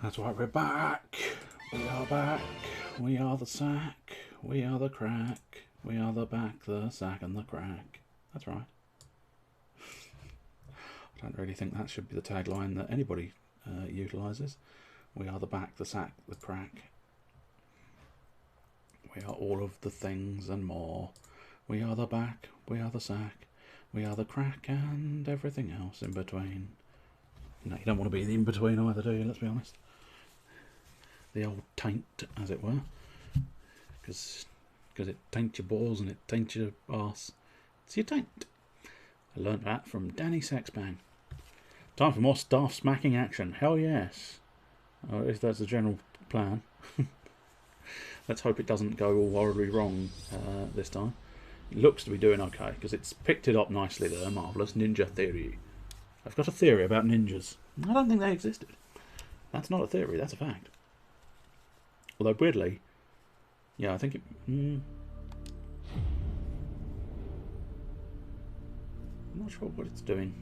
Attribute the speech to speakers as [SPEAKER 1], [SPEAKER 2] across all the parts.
[SPEAKER 1] That's right, we're back. We are back. We are the sack. We are the crack. We are the back, the sack, and the crack. That's right. I don't really think that should be the tagline that anybody utilises. We are the back, the sack, the crack. We are all of the things and more. We are the back. We are the sack. We are the crack and everything else in between. No, you don't want to be the in-between either, do you? Let's be honest. The old taint, as it were. Because it taints your balls and it taints your arse. It's your taint. I learnt that from Danny Sexbang. Time for more staff smacking action. Hell yes. If that's the general plan. Let's hope it doesn't go all horribly wrong this time. It looks to be doing okay, because it's picked it up nicely there. Marvellous. Ninja theory. I've got a theory about ninjas. I don't think they existed. That's not a theory, that's a fact. Although, weirdly, yeah, I think it... I'm not sure what it's doing.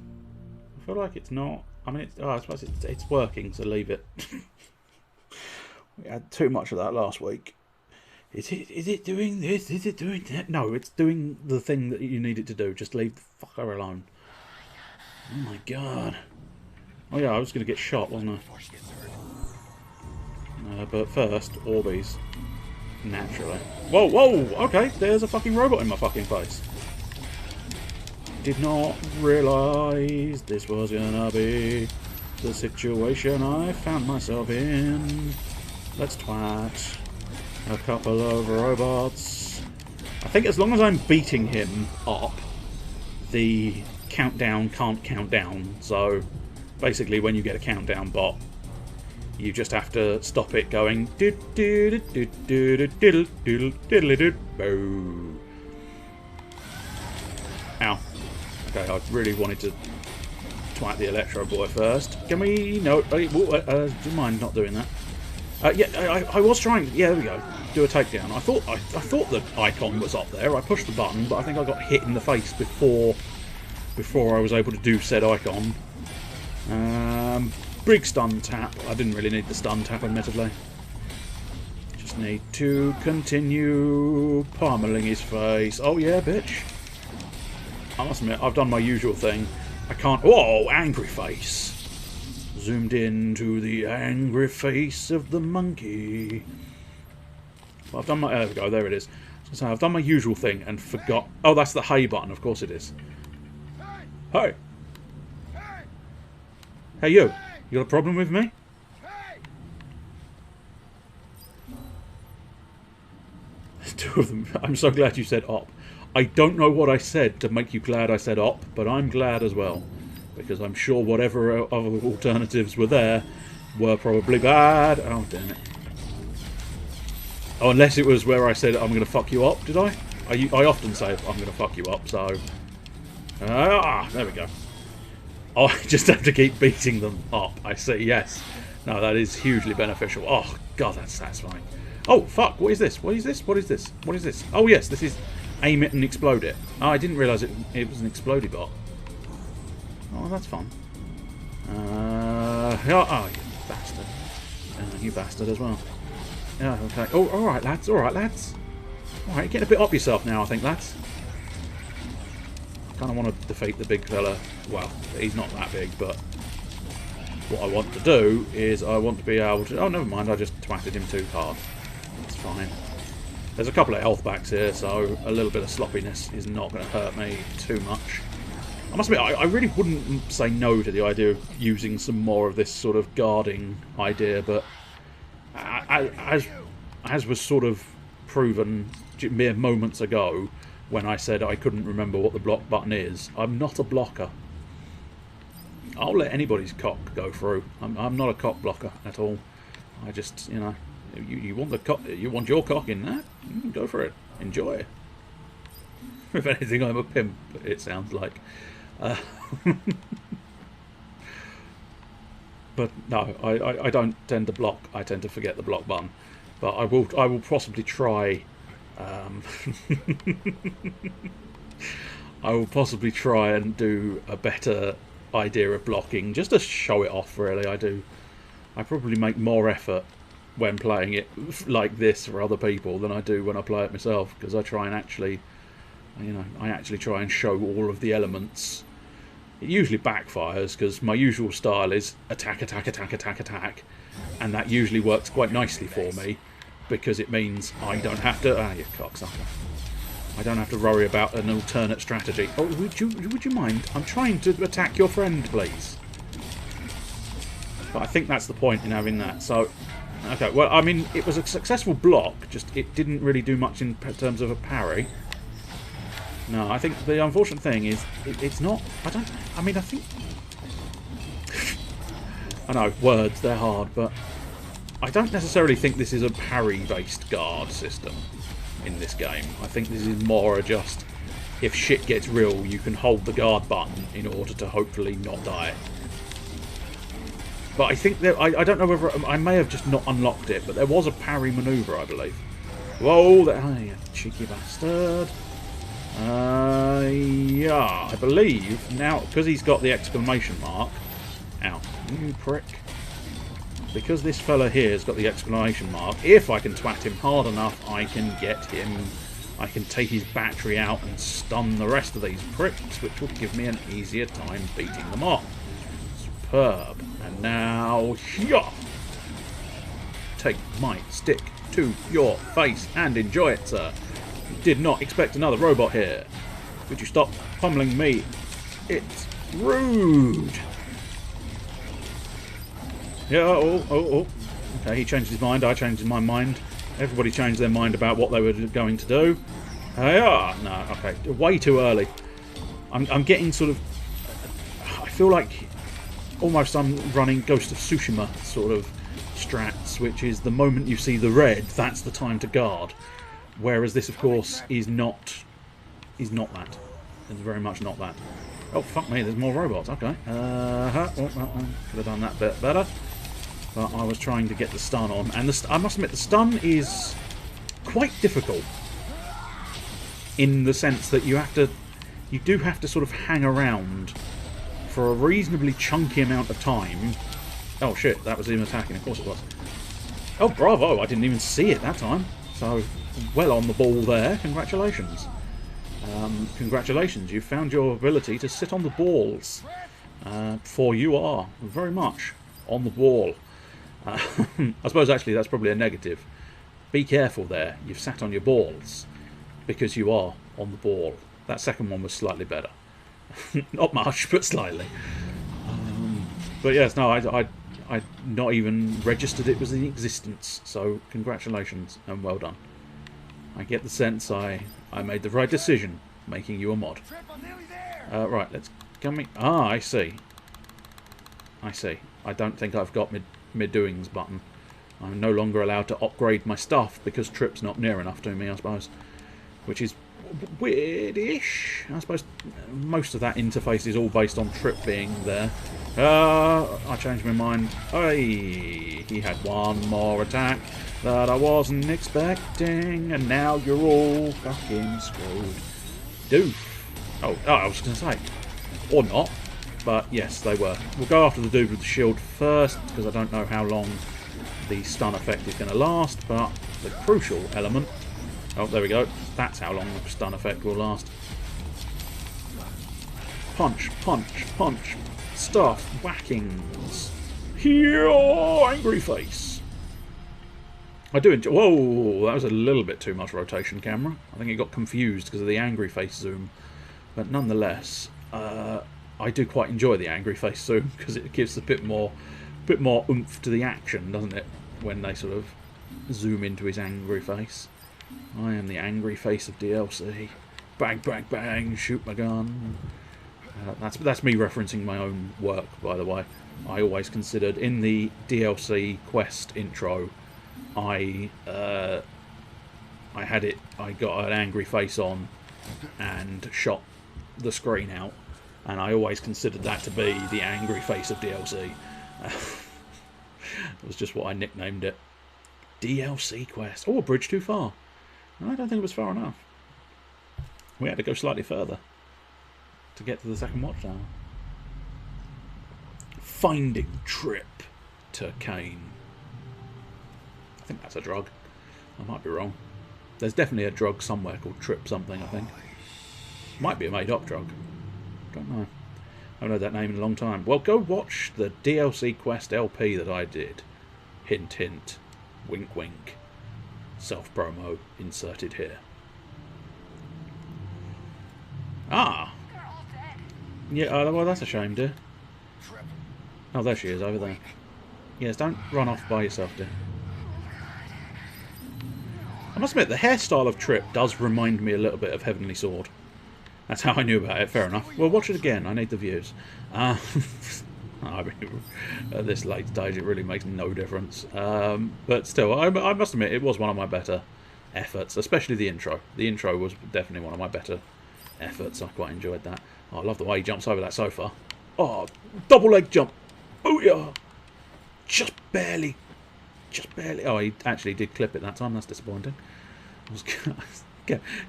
[SPEAKER 1] I feel like it's not... I mean, I suppose it's working, so leave it. We had too much of that last week. Is it doing this? Is it doing that? No, it's doing the thing that you need it to do. Just leave the fucker alone. Oh my god. Oh yeah, I was going to get shot, wasn't I? But first, Orbeez. Naturally. Whoa, whoa! Okay, there's a fucking robot in my fucking face. Did not realise this was gonna be the situation I found myself in. Let's twat a couple of robots. I think as long as I'm beating him up, the countdown can't count down. So basically when you get a countdown bot, you just have to stop it going ow. Okay, I really wanted to twat the Electro Boy first. Can we... No, do you mind not doing that? Yeah, I was trying... Yeah, there we go. Do a takedown. I thought the icon was up there. I pushed the button, but I think I got hit in the face before I was able to do said icon. Big stun tap. I didn't really need the stun tap, admittedly. Just need to continue pummeling his face. Oh yeah, bitch. I must admit, I've done my usual thing. I can't... Whoa, angry face. Zoomed in to the angry face of the monkey. Well, I've done my... There we go, there it is. So I've done my usual thing and forgot... Oh, that's the hey button, of course it is. Hey! Hey, you! You got a problem with me? Two of them. I'm so glad you said op. I don't know what I said to make you glad I said op, but I'm glad as well. Because I'm sure whatever other alternatives were there were probably bad. Oh, damn it. Oh, unless it was where I said I'm going to fuck you up, did I? I often say I'm going to fuck you up, so... there we go. Oh, I just have to keep beating them up. I see, yes. No, that is hugely beneficial. Oh, God, that's satisfying. Oh, fuck, what is this? What is this? What is this? What is this? Oh, yes, this is aim it and explode it. Oh, I didn't realise it was an explodey bot. Oh, that's fun. Oh, you bastard. You bastard as well. Yeah, okay. Oh, alright, lads. Alright, lads. Alright, get a bit up yourself now, I think, lads. kind of want to defeat the big fella. Well, he's not that big, but what I want to do is I want to be able to... Oh, never mind, I just twatted him too hard. That's fine. There's a couple of health backs here, so a little bit of sloppiness is not going to hurt me too much. I must admit, I really wouldn't say no to the idea of using some more of this sort of guarding idea, but as was sort of proven mere moments ago when I said I couldn't remember what the block button is, I'm not a blocker. I'll let anybody's cock go through. I'm not a cock blocker at all. I just, you know, you want the cock, you want your cock in there, go for it. Enjoy. If anything, I'm a pimp, it sounds like. But no, I don't tend to block. I tend to forget the block button. But I will possibly try. I will possibly try and do a better idea of blocking, just to show it off. Really, I probably make more effort when playing it like this for other people than I do when I play it myself, because I try and actually, you know, I actually try and show all of the elements. It usually backfires because my usual style is attack, attack, attack, attack, attack, and that usually works quite nicely for me because it means I don't have to. Ah, you cocksucker! I don't have to worry about an alternate strategy. Oh, would you mind? I'm trying to attack your friend, please. But I think that's the point in having that. So, okay. Well, I mean, it was a successful block. Just it didn't really do much in terms of a parry. No, I think the unfortunate thing is it's not. I think. I know words, they're hard, but I don't necessarily think this is a parry-based guard system in this game. I think this is more just if shit gets real, you can hold the guard button in order to hopefully not die. But I think that I don't know whether I may have just not unlocked it, but there was a parry maneuver, I believe. Whoa, you cheeky bastard. Yeah, I believe now, because he's got the exclamation mark. Ow, you prick. Because this fella here has got the exclamation mark, if I can twat him hard enough, I can get him. I can take his battery out and stun the rest of these pricks, which will give me an easier time beating them off. Superb. And now, yeah. Take my stick to your face and enjoy it, sir. Did not expect another robot here. Would you stop pummeling me? It's rude. Yeah, oh. Okay, he changed his mind. I changed my mind. Everybody changed their mind about what they were going to do. No, okay, way too early. I'm getting sort of... I feel like almost I'm running Ghost of Tsushima sort of strats, which is the moment you see the red, that's the time to guard. Whereas this, of course, is not that. It's very much not that. Oh, fuck me, there's more robots. Okay. Could have done that bit better. But I was trying to get the stun on. And I must admit, the stun is quite difficult. In the sense that you do have to sort of hang around for a reasonably chunky amount of time. Oh shit, that was him attacking, of course it was. Oh, bravo, I didn't even see it that time. So, well on the ball there, congratulations. Congratulations, you've found your ability to sit on the balls. For you are very much on the ball. I suppose actually that's probably a negative. Be careful there, you've sat on your balls. Because you are on the ball. That second one was slightly better. Not much, but slightly. But yes, no, I not even registered it was in existence. So congratulations and well done. I get the sense I made the right decision making you a mod. Right, let's come in. Ah, I see. I see. I don't think I've got mid doings button. I'm no longer allowed to upgrade my stuff because Trip's not near enough to me, I suppose. Which is weird-ish. I suppose most of that interface is all based on Trip being there. I changed my mind. Hey, he had one more attack that I wasn't expecting, and now you're all fucking screwed. Doof. Oh, I was going to say. Or not. But yes, they were. We'll go after the dude with the shield first, because I don't know how long the stun effect is going to last, but the crucial element... Oh, there we go. That's how long the stun effect will last. punch, punch, punch. Stuff, whackings. Here, angry face. I do enjoy... Whoa, that was a little bit too much rotation camera. I think it got confused because of the angry face zoom. But nonetheless, I do quite enjoy the angry face zoom because it gives a bit more oomph to the action, doesn't it? When they sort of zoom into his angry face. I am the angry face of DLC. Bang, bang, bang, shoot my gun. That's me referencing my own work, by the way. I always considered, in the DLC quest intro, I got an angry face on and shot the screen out, and I always considered that to be the angry face of DLC. It was just what I nicknamed it. DLC quest. Oh, a bridge too far. I don't think it was far enough. We had to go slightly further to get to the second watchtower. Finding Trip to Kane. I think that's a drug. I might be wrong. There's definitely a drug somewhere called Trip something, I think. Might be a made-up drug. Don't know. I haven't heard that name in a long time. Well, go watch the DLC Quest LP that I did. Hint, hint. Wink, wink. Self-promo inserted here. Ah! Yeah, well, that's a shame, dear. Oh, there she is, over there. Yes, don't run off by yourself, dear. I must admit, the hairstyle of Trip does remind me a little bit of Heavenly Sword. That's how I knew about it, fair enough. Well, watch it again, I need the views. I mean, at this late stage, it really makes no difference. But still, I must admit, it was one of my better efforts, especially the intro. The intro was definitely one of my better efforts. I quite enjoyed that. Oh, I love the way he jumps over that sofa. Oh, double leg jump. Oh, yeah. Just barely. Just barely. Oh, he actually did clip it that time. That's disappointing. I was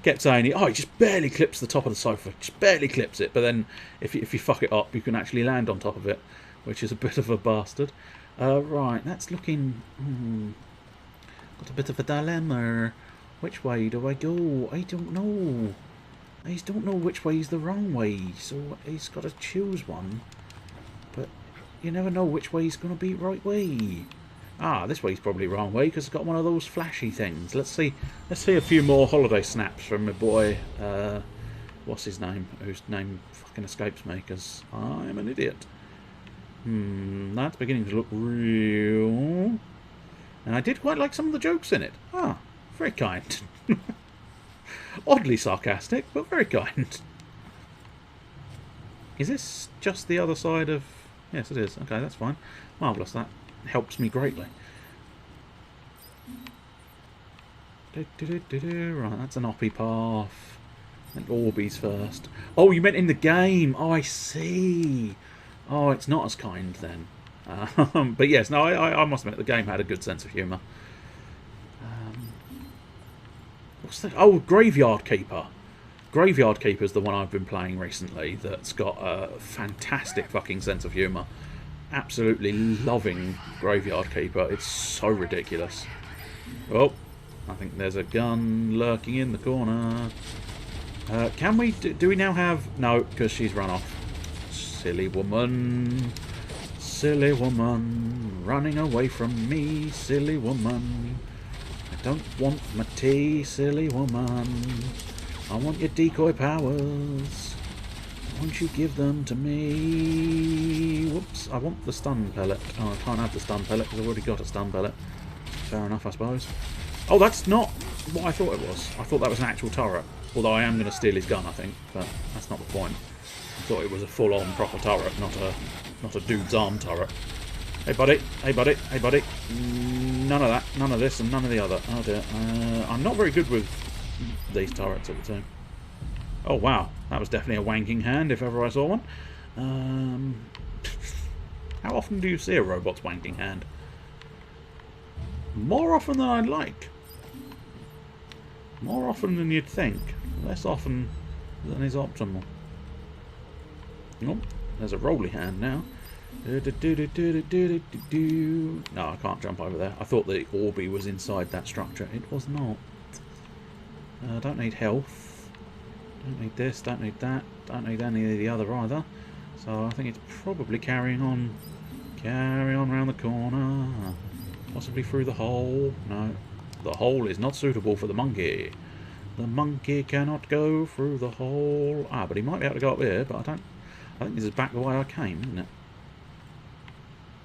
[SPEAKER 1] kept saying, he just barely clips the top of the sofa. Just barely clips it. But then, if you fuck it up, you can actually land on top of it, which is a bit of a bastard. Right, that's looking... got a bit of a dilemma. Which way do I go? I don't know. I just don't know which way is the wrong way. So he's got to choose one. But you never know which way is going to be right way. Ah, this way's probably the wrong way because it's got one of those flashy things. Let's see a few more holiday snaps from my boy. What's his name? Whose name fucking escapes me because I'm an idiot. That's beginning to look real. And I did quite like some of the jokes in it. Ah, very kind. Oddly sarcastic, but very kind. Is this just the other side of... Yes, it is. Okay, that's fine. Marvellous. That helps me greatly. Right, that's an oppie path. And Orbeez first. Oh, you meant in the game. Oh, I see. Oh, it's not as kind then. But yes, no, I must admit the game had a good sense of humour. What's that? Oh, Graveyard Keeper. Graveyard Keeper's the one I've been playing recently that's got a fantastic fucking sense of humour. Absolutely loving Graveyard Keeper. It's so ridiculous. Oh, I think there's a gun lurking in the corner. Can we... Do we now have... No, because she's run off. Silly woman. Silly woman. Running away from me. Silly woman. I don't want my tea, silly woman. I want your decoy powers. Won't you give them to me? Whoops, I want the stun pellet. Oh, I can't have the stun pellet because I've already got a stun pellet. Fair enough, I suppose. Oh, that's not what I thought it was. I thought that was an actual turret. Although I am going to steal his gun, I think. But that's not the point. I thought it was a full-on proper turret, not a dude's arm turret. Hey buddy, hey buddy, hey buddy. None of that, none of this, and none of the other. Oh dear. I'm not very good with these turrets at the time. Oh wow, that was definitely a wanking hand if ever I saw one. How often do you see a robot's wanking hand? More often than I'd like. More often than you'd think. Less often than is optimal. Oh, there's a rolly hand now. No, I can't jump over there. I thought the Orby was inside that structure. It was not. Don't need health. Don't need this, don't need that, don't need any of the other either. So I think it's probably carrying on. Carry on round the corner. Possibly through the hole. No. The hole is not suitable for the monkey. The monkey cannot go through the hole. Ah, but he might be able to go up here, but I think this is back the way I came, isn't it?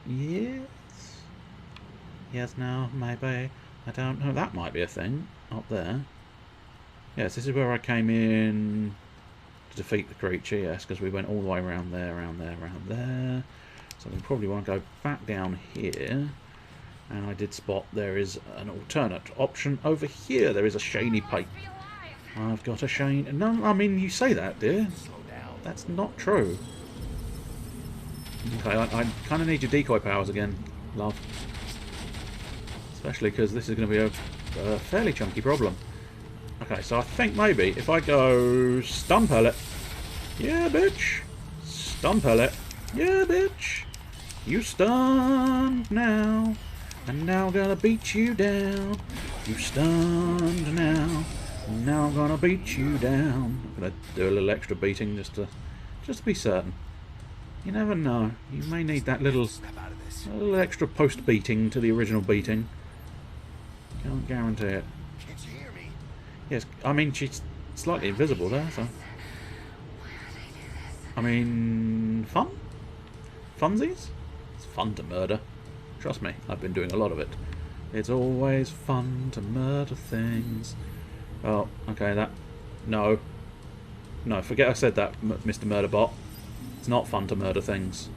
[SPEAKER 1] Yes. Yes, no, maybe. I don't know. That might be a thing up there. Yes, this is where I came in to defeat the creature, yes, because we went all the way around there, around there, around there. So we probably want to go back down here. And I did spot there is an alternate option over here. There is a shiny pipe. I've got a shiny... No, I mean, you say that, dear. That's not true. Okay, I kind of need your decoy powers again, love. Especially because this is going to be a fairly chunky problem. Okay, so I think maybe if I go stun pellet. Yeah, bitch. Stun pellet. Yeah, bitch. You stunned now. And now I'm gonna beat you down. You stunned now. And now I'm gonna beat you down. I'm gonna do a little extra beating just to be certain. You never know. You may need that little extra post beating to the original beating. Can't guarantee it.
[SPEAKER 2] Can't you hear me?
[SPEAKER 1] Yes, I mean she's slightly invisible there, so. I mean, fun? Funsies? It's fun to murder. Trust me, I've been doing a lot of it. It's always fun to murder things. Oh, okay, that... No. No, forget I said that, Mr. Murderbot. It's not fun to murder things.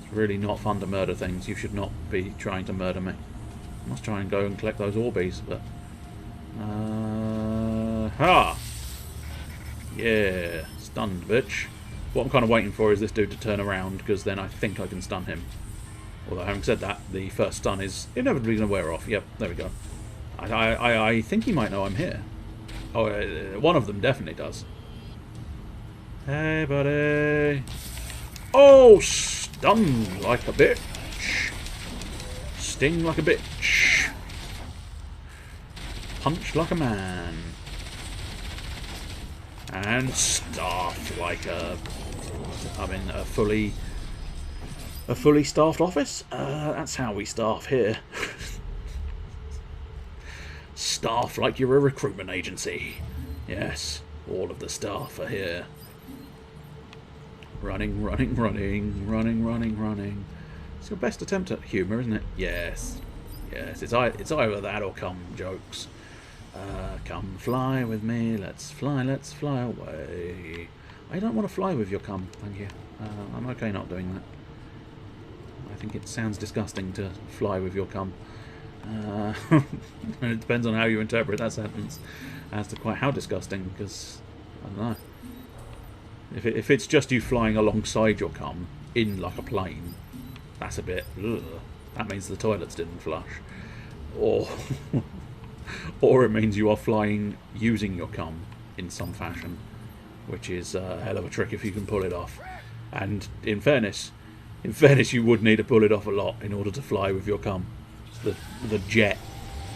[SPEAKER 1] It's really not fun to murder things. You should not be trying to murder me. I must try and go and collect those Orbeez, but... Ha! Yeah, stunned, bitch. What I'm kind of waiting for is this dude to turn around, because then I think I can stun him. Although, having said that, the first stun is inevitably going to wear off. Yep, there we go. I think he might know I'm here. Oh, one of them definitely does. Hey, buddy. Oh, stun like a bitch. Sting like a bitch. Punch like a man. And staff like a... I mean, a fully staffed office. That's how we staff here. Staff like you're a recruitment agency. Yes, all of the staff are here. Running, running, running, running, running, running. It's your best attempt at humour, isn't it? Yes. Yes, it's either that or cum jokes. Come fly with me, let's fly away. I don't want to fly with your cum, thank you. I'm okay not doing that. I think it sounds disgusting to fly with your cum. It depends on how you interpret that sentence as to quite how disgusting, because, I don't know. If it's just you flying alongside your cum in like a plane, that's a bit... Ugh. That means the toilets didn't flush. Or... or it means you are flying using your cum in some fashion, which is a hell of a trick if you can pull it off. And in fairness, you would need to pull it off a lot in order to fly with your cum. The jet,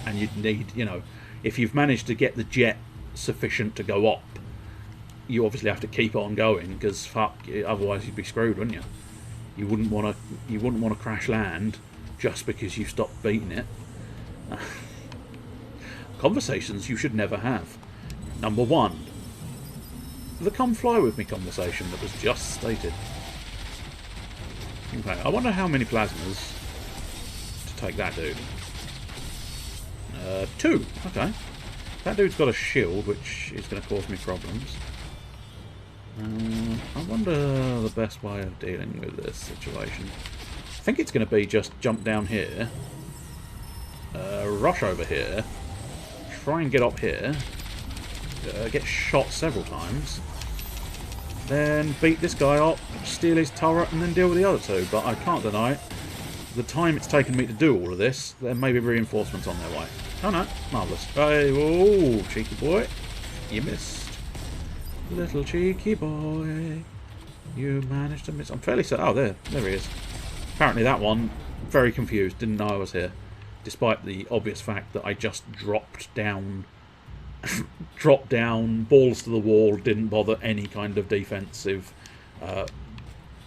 [SPEAKER 1] and you'd need, you know, if you've managed to get the jet sufficient to go up, you obviously have to keep on going, because fuck, otherwise you'd be screwed, wouldn't you? You wouldn't want to crash land just because you stopped beating it. Conversations you should never have. Number one, the come fly with me conversation that was just stated. Okay, I wonder how many plasmas to take that dude. 2, okay. That dude's got a shield, which is going to cause me problems. I wonder the best way of dealing with this situation. I think it's going to be just jump down here, rush over here, try and get up here, get shot several times, then beat this guy up, steal his turret, and then deal with the other two. But I can't deny it. The time it's taken me to do all of this, there may be reinforcements on their way. Oh no, marvellous. Hey, whoa, cheeky boy. You missed. Little cheeky boy. You managed to miss. I'm fairly certain. Oh, there he is. Apparently that one, very confused, didn't know I was here. Despite the obvious fact that I just dropped down dropped down, balls to the wall, didn't bother any kind of defensive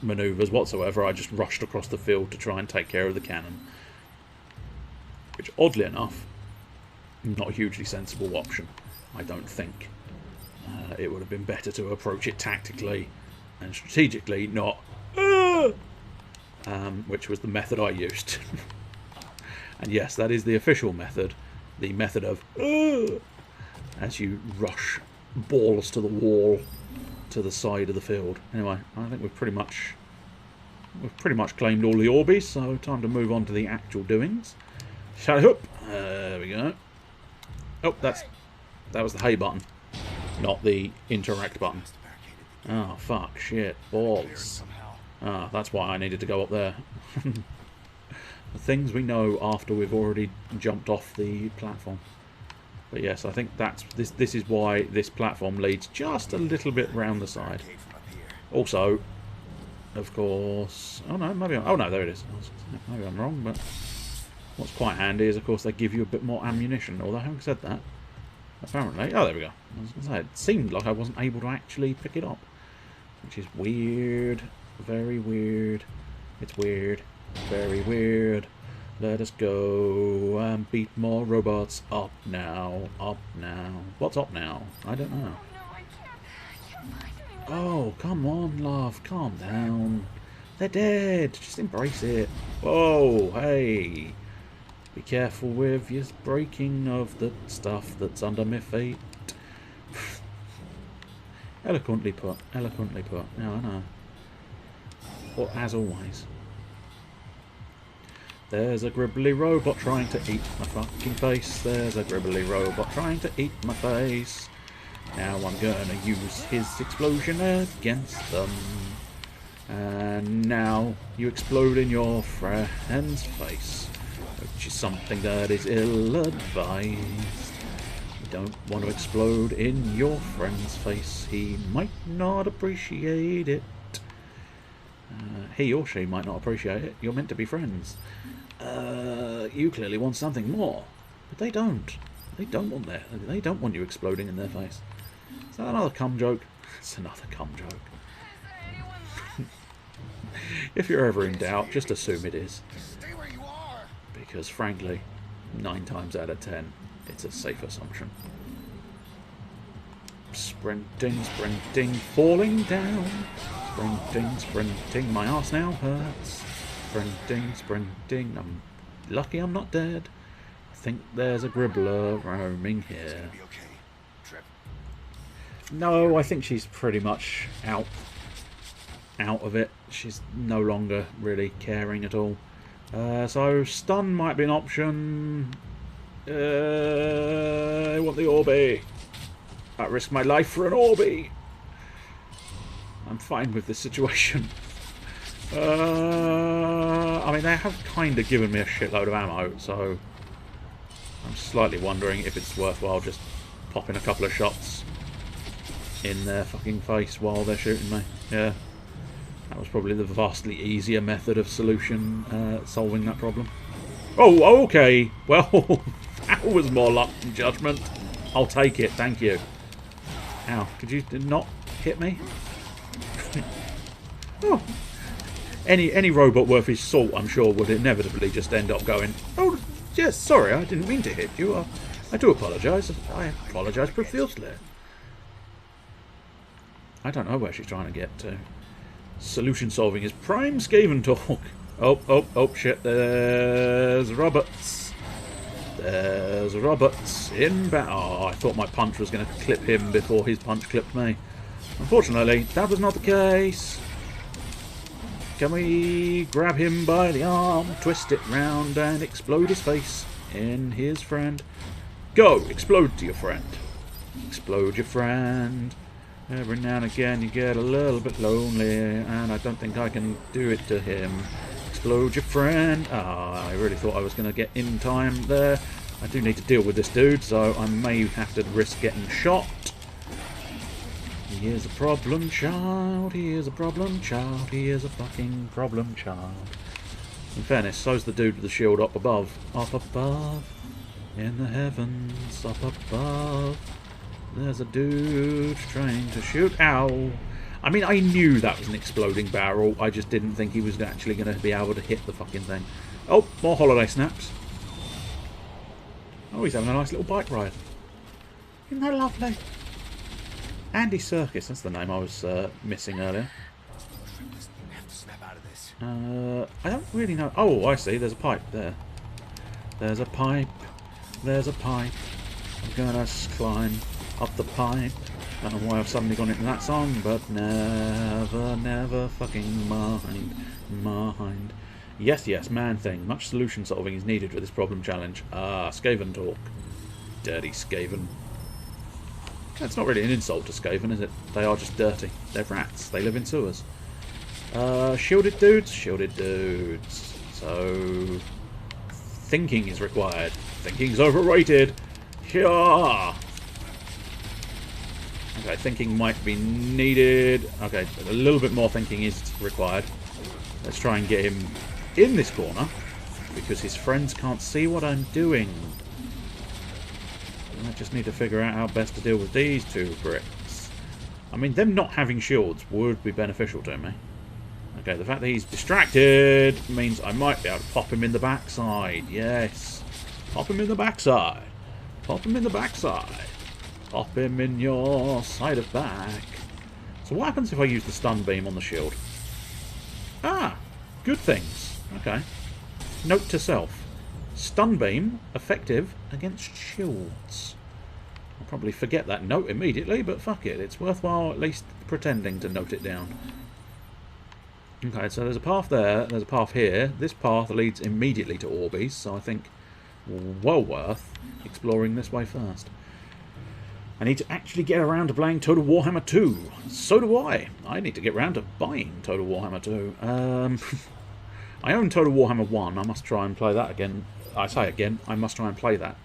[SPEAKER 1] manoeuvres whatsoever. I just rushed across the field to try and take care of the cannon. Which, oddly enough, not a hugely sensible option, I don't think. It would have been better to approach it tactically and strategically, not which was the method I used. And yes, that is the official method, the method of as you rush balls to the wall to the side of the field. Anyway, I think we've pretty much claimed all the Orbeez, so time to move on to the actual doings. Shut up. There we go. Oh, that was the hay button, not the interact button. Oh, fuck, shit, balls. Ah, that's why I needed to go up there. The things we know after we've already jumped off the platform. But yes, I think this is why this platform leads just a little bit round the side. Also, of course... Oh no, maybe oh no, there it is. Maybe I'm wrong, but... What's quite handy is, of course, they give you a bit more ammunition. Although, having said that, apparently... Oh, there we go. I was going to say, it seemed like I wasn't able to actually pick it up. Which is weird. Very weird. It's weird. Very weird. Let us go and beat more robots. Up now. Up now. What's up now? I don't know. Oh, come on, love. Calm down. They're dead. Just embrace it. Whoa, hey. Be careful with your breaking of the stuff that's under my feet. Eloquently put. Eloquently put. Yeah, I know. But as always. There's a gribbly robot trying to eat my fucking face. There's a gribbly robot trying to eat my face. Now I'm gonna use his explosion against them. And now you explode in your friend's face, which is something that is ill-advised. You don't want to explode in your friend's face. He might not appreciate it. He or she might not appreciate it. You're meant to be friends. You clearly want something more, but they don't. They don't want that. They don't want you exploding in their face. Is that another cum joke? It's another cum joke. If you're ever in doubt, just assume it is. Because frankly, 9 times out of 10, it's a safe assumption. Sprinting, sprinting, falling down. Sprinting, sprinting, my arse now hurts. Sprinting, sprinting, I'm lucky I'm not dead. I think there's a gribbler roaming here. No, I think she's pretty much out of it. She's no longer really caring at all. So stun might be an option. I want the Orbeez. I'd risk my life for an Orbeez. I'm fine with this situation. I mean, they have kind of given me a shitload of ammo, so I'm slightly wondering if it's worthwhile just popping a couple of shots in their fucking face while they're shooting me. Yeah, that was probably the vastly easier method of solving that problem. Oh, okay. Well, that was more luck than judgment. I'll take it, thank you. Ow, could you not hit me? Oh. Any robot worth his salt, I'm sure, would inevitably just end up going, oh, yes, sorry, I didn't mean to hit you. I do apologise. I apologise profusely. I don't know where she's trying to get to. Solution solving is prime Skaven talk. Oh, shit, there's robots. There's robots in battle. Oh, I thought my punch was going to clip him before his punch clipped me. Unfortunately, that was not the case. Can we grab him by the arm, twist it round and explode his face in his friend? Go! Explode to your friend. Explode your friend. Every now and again you get a little bit lonely and I don't think I can do it to him. Explode your friend. Ah, I really thought I was going to get in time there. I do need to deal with this dude, so I may have to risk getting shot. He is a problem child, he is a problem child, he is a fucking problem child. In fairness, so's the dude with the shield up above. Up above, in the heavens, up above. There's a dude trying to shoot. Ow. I mean, I knew that was an exploding barrel. I just didn't think he was actually going to be able to hit the fucking thing. Oh, more holiday snaps. Oh, he's having a nice little bike ride. Isn't that lovely? Andy Serkis, that's the name I was missing earlier. I don't really know. Oh, I see. There's a pipe there. There's a pipe. There's a pipe. I'm gonna climb up the pipe. I don't know why I've suddenly gone into that song, but never, never fucking mind. Yes, yes, man thing. Much solution solving is needed for this problem challenge. Ah, Skaven talk. Dirty Skaven. That's not really an insult to Skaven, is it? They are just dirty. They're rats. They live in sewers. Shielded dudes? Shielded dudes. So, thinking is required. Thinking's overrated. Yeah. Okay, thinking might be needed. Okay, a little bit more thinking is required. Let's try and get him in this corner, because his friends can't see what I'm doing. I just need to figure out how best to deal with these two bricks. I mean, them not having shields would be beneficial to me. Okay, the fact that he's distracted means I might be able to pop him in the backside. Yes. Pop him in the backside. Pop him in the backside. Pop him in your side of back. So what happens if I use the stun beam on the shield? Ah, good things. Okay. Note to self. Stun beam effective against shields. I'll probably forget that note immediately, but fuck it. It's worthwhile at least pretending to note it down. Okay, so there's a path there, there's a path here. This path leads immediately to Orbeez, so I think well worth exploring this way first. I need to actually get around to playing Total Warhammer 2. So do I. I need to get around to buying Total Warhammer 2. I own Total Warhammer 1. I must try and play that again. I say again, I must try and play that.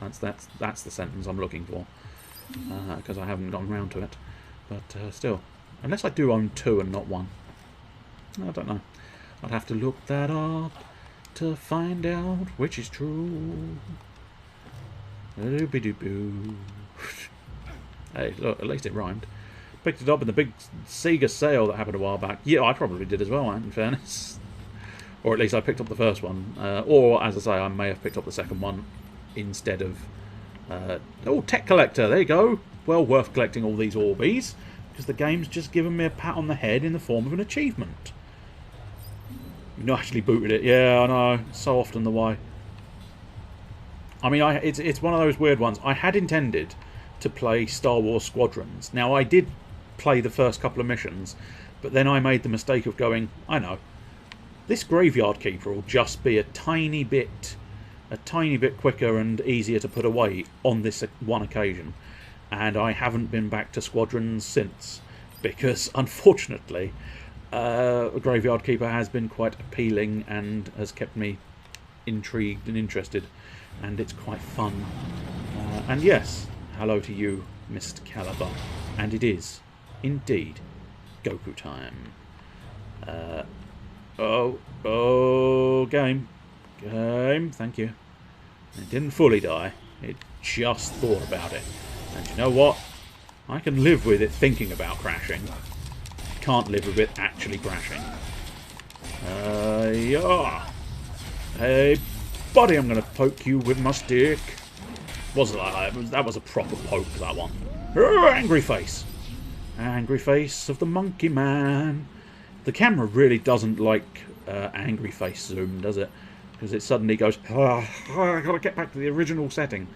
[SPEAKER 1] That's the sentence I'm looking for. Because I haven't gotten around to it. But still. Unless I do own 2 and not 1. I don't know. I'd have to look that up to find out which is true. Doobie-doo-boo. Hey, look, at least it rhymed. Picked it up in the big Sega sale that happened a while back. Yeah, I probably did as well, in fairness. Or at least I picked up the first one. Or, as I say, I may have picked up the second one instead of... oh, Tech Collector, there you go. Well worth collecting all these Orbeez, because the game's just given me a pat on the head in the form of an achievement. You've not actually booted it. Yeah, I know. So often the way. I mean, it's one of those weird ones. I had intended to play Star Wars Squadrons. Now, I did play the first couple of missions, but then I made the mistake of going, I know, this Graveyard Keeper will just be a tiny bit quicker and easier to put away on this one occasion. And I haven't been back to Squadrons since, because, unfortunately, Graveyard Keeper has been quite appealing and has kept me intrigued and interested, and it's quite fun. And yes, hello to you, Mr. Caliber. And it is, indeed, Goku time. Game, thank you. It didn't fully die, it just thought about it. And you know what? I can live with it thinking about crashing. Can't live with it actually crashing. Yeah. Hey, buddy, I'm going to poke you with my stick. Wasn't like that? That was a proper poke, that one. Angry face. Angry face of the monkey man. The camera really doesn't like angry face zoom, does it? Because it suddenly goes, I've got to get back to the original setting.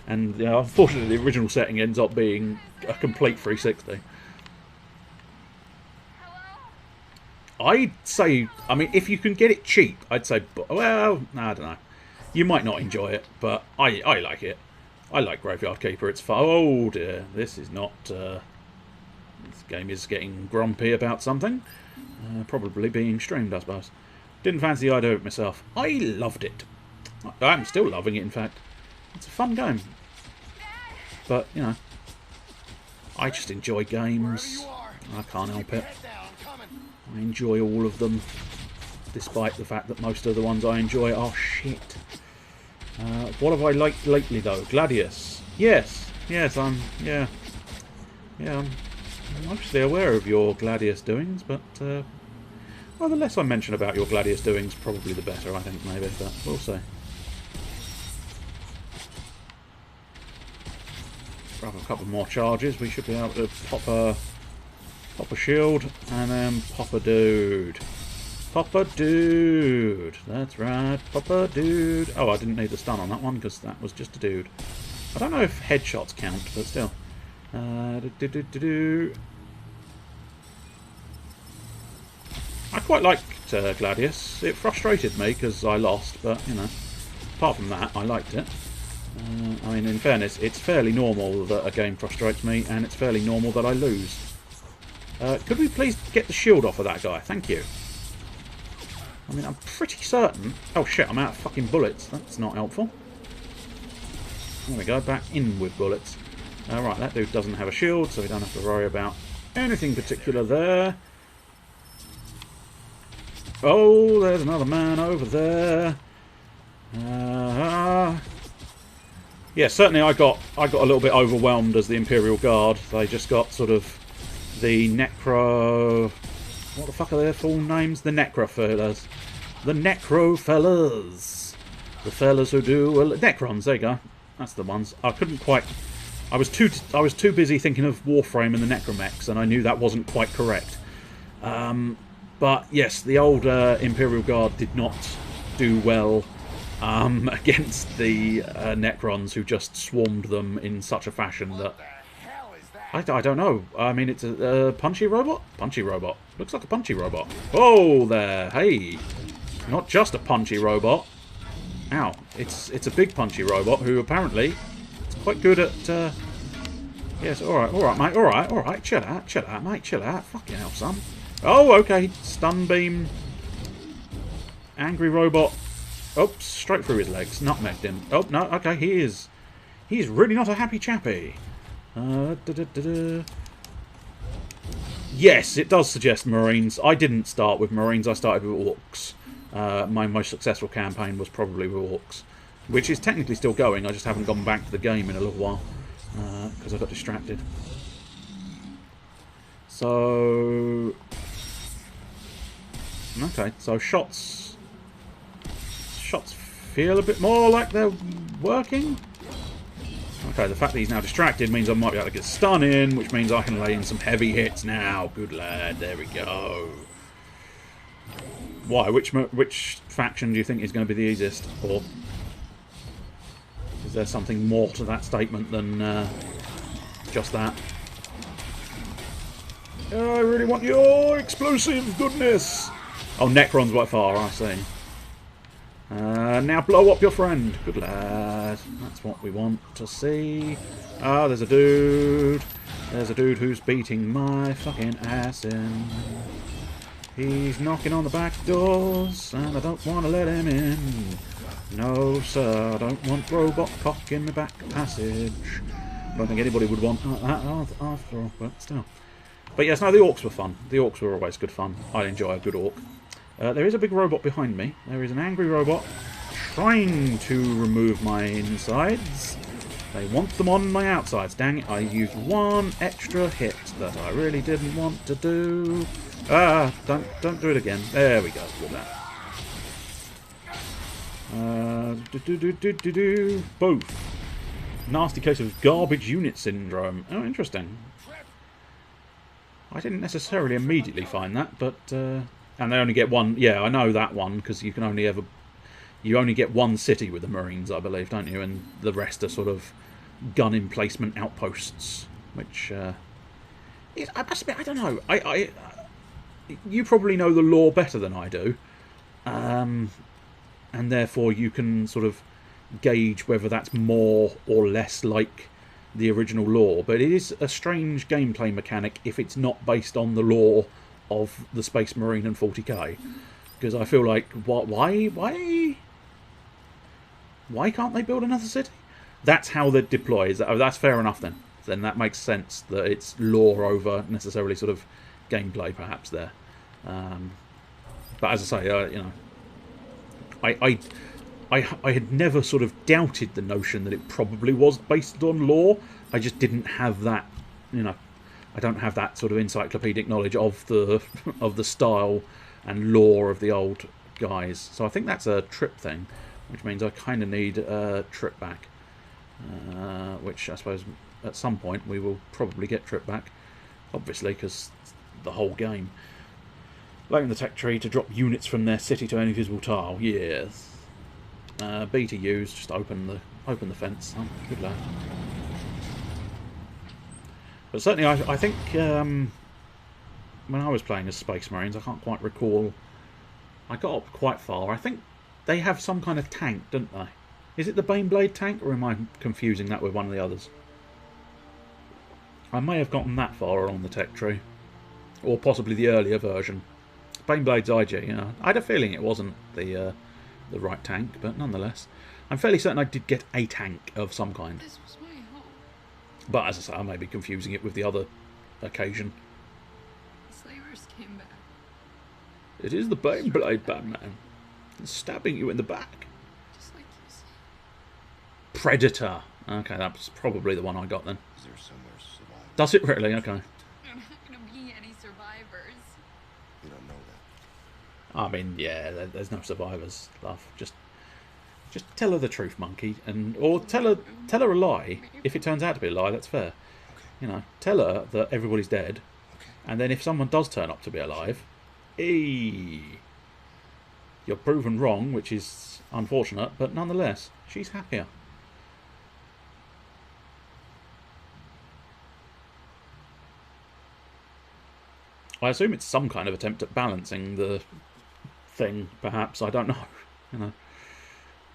[SPEAKER 1] And unfortunately, the original setting ends up being a complete 360. I'd say, I mean, if you can get it cheap, I'd say, well, I don't know. You might not enjoy it, but I like it. I like Graveyard Keeper. It's fun. Oh dear, this is not... this game is getting grumpy about something. Probably being streamed, I suppose. Didn't fancy the idea of it myself. I loved it. I'm still loving it, in fact. It's a fun game. But, you know, I just enjoy games. I can't help it. I enjoy all of them, despite the fact that most of the ones I enjoy are shit. What have I liked lately, though? Gladius. Yes, yeah. Yeah, I'm obviously aware of your Gladius doings, but well, the less I mention about your Gladius doings, probably the better, I think, maybe, but we'll see. Grab a couple more charges, we should be able to pop a shield, and then pop a dude. Pop a dude! That's right, pop a dude! Oh, I didn't need the stun on that one, because that was just a dude. I don't know if headshots count, but still. I quite liked Gladius. It frustrated me because I lost, but, you know, apart from that, I liked it. I mean, in fairness, it's fairly normal that a game frustrates me, and it's fairly normal that I lose. Could we please get the shield off of that guy? Thank you. I mean, I'm pretty certain... Oh, shit, I'm out of fucking bullets. That's not helpful. There we go, back in with bullets. Right, that dude doesn't have a shield, so we don't have to worry about anything particular there. Oh, there's another man over there. Yeah, certainly I got a little bit overwhelmed as the Imperial Guard. They just got sort of the Necro... What the fuck are their full names? The Necro fellas. The Necro fellas. The fellas who do... Well, Necrons, there you go. That's the ones. I couldn't quite... I was too busy thinking of Warframe and the Necromechs, and I knew that wasn't quite correct. But yes, the old Imperial Guard did not do well against the Necrons, who just swarmed them in such a fashion that... I don't know. I mean, it's a punchy robot? Punchy robot. Looks like a punchy robot. Oh, there. Hey. Not just a punchy robot. Ow. It's a big punchy robot who apparently is quite good at... Yes, alright, mate. Alright. Chill out, mate. Chill out. Fucking hell, son. Oh, okay. Stun beam. Angry robot. Oops, straight through his legs. Nutmegged him. Oh, no, okay. He's really not a happy chappy. Yes, it does suggest Marines. I didn't start with Marines, I started with Orcs. My most successful campaign was probably with Orcs, which is technically still going. I just haven't gone back to the game in a little while because I got distracted. So... Okay, so shots feel a bit more like they're working. Okay, the fact that he's now distracted means I might be able to get stun in, which means I can lay in some heavy hits now. Good lad, there we go. Why? Which faction do you think is going to be the easiest? Or is there something more to that statement than just that? I really want your explosive goodness. Oh, Necrons by far, I see. Now blow up your friend. Good lad. That's what we want to see. Ah, there's a dude. There's a dude who's beating my fucking ass in. He's knocking on the back doors, and I don't want to let him in. No, sir, I don't want robot cock in the back passage. I don't think anybody would want that after all, but still. But yes, no, the Orcs were fun. The Orcs were always good fun. I enjoy a good Orc. There is a big robot behind me. There is an angry robot trying to remove my insides. They want them on my outsides. Dang it, I used one extra hit that I really didn't want to do. Ah, don't do it again. There we go. Good that. Both. Nasty case of garbage unit syndrome. Oh, interesting. I didn't necessarily immediately find that, but... and they only get one... Yeah, I know that one, because you can only ever... You only get one city with the Marines, I believe, don't you? And the rest are sort of gun emplacement outposts, which... I must admit, I don't know. You probably know the lore better than I do. And therefore you can sort of gauge whether that's more or less like the original lore. But it is a strange gameplay mechanic if it's not based on the lore of the Space Marine and 40k. Because I feel like, why can't they build another city? That's how they deploy. That's fair enough then. Then that makes sense that it's lore over necessarily sort of gameplay perhaps there. But as I say, you know, I had never sort of doubted the notion that it probably was based on lore. I just didn't have that, you know, I don't have that sort of encyclopedic knowledge of the of the style and lore of the old guys. So I think that's a trip thing, which means I kind of need a trip back, which I suppose at some point we will probably get trip back, obviously, because the whole game. Loading the tech tree to drop units from their city to any visible tile. Yes. B to use, just open the fence. Oh, good lad. But certainly, I think when I was playing as Space Marines, I can't quite recall. I got up quite far. I think they have some kind of tank, don't they? Is it the Baneblade tank, or am I confusing that with one of the others? I may have gotten that far along the tech tree, or possibly the earlier version. Baneblade's IG. I had a feeling it wasn't the right tank, but nonetheless, I'm fairly certain I did get a tank of some kind.
[SPEAKER 2] This was my home.
[SPEAKER 1] But as I say, I may be confusing it with the other occasion.
[SPEAKER 2] The slavers came back.
[SPEAKER 1] It is the Baneblade, Batman. It's stabbing you in the back.
[SPEAKER 2] Just like you said.
[SPEAKER 1] Predator. Okay, that's probably the one I got then.
[SPEAKER 3] Is there somewhere survival?
[SPEAKER 1] Does it really? Okay.
[SPEAKER 2] There are not going to be any survivors.
[SPEAKER 3] You don't know that.
[SPEAKER 1] I mean, yeah, there's no survivors, love. Just tell her the truth, monkey, or tell her a lie. If it turns out to be a lie, that's fair.
[SPEAKER 3] Okay.
[SPEAKER 1] Tell her that everybody's dead,
[SPEAKER 3] Okay.
[SPEAKER 1] and then if someone does turn up to be alive, you're proven wrong, which is unfortunate, but nonetheless, she's happier. I assume it's some kind of attempt at balancing the thing, perhaps. I don't know.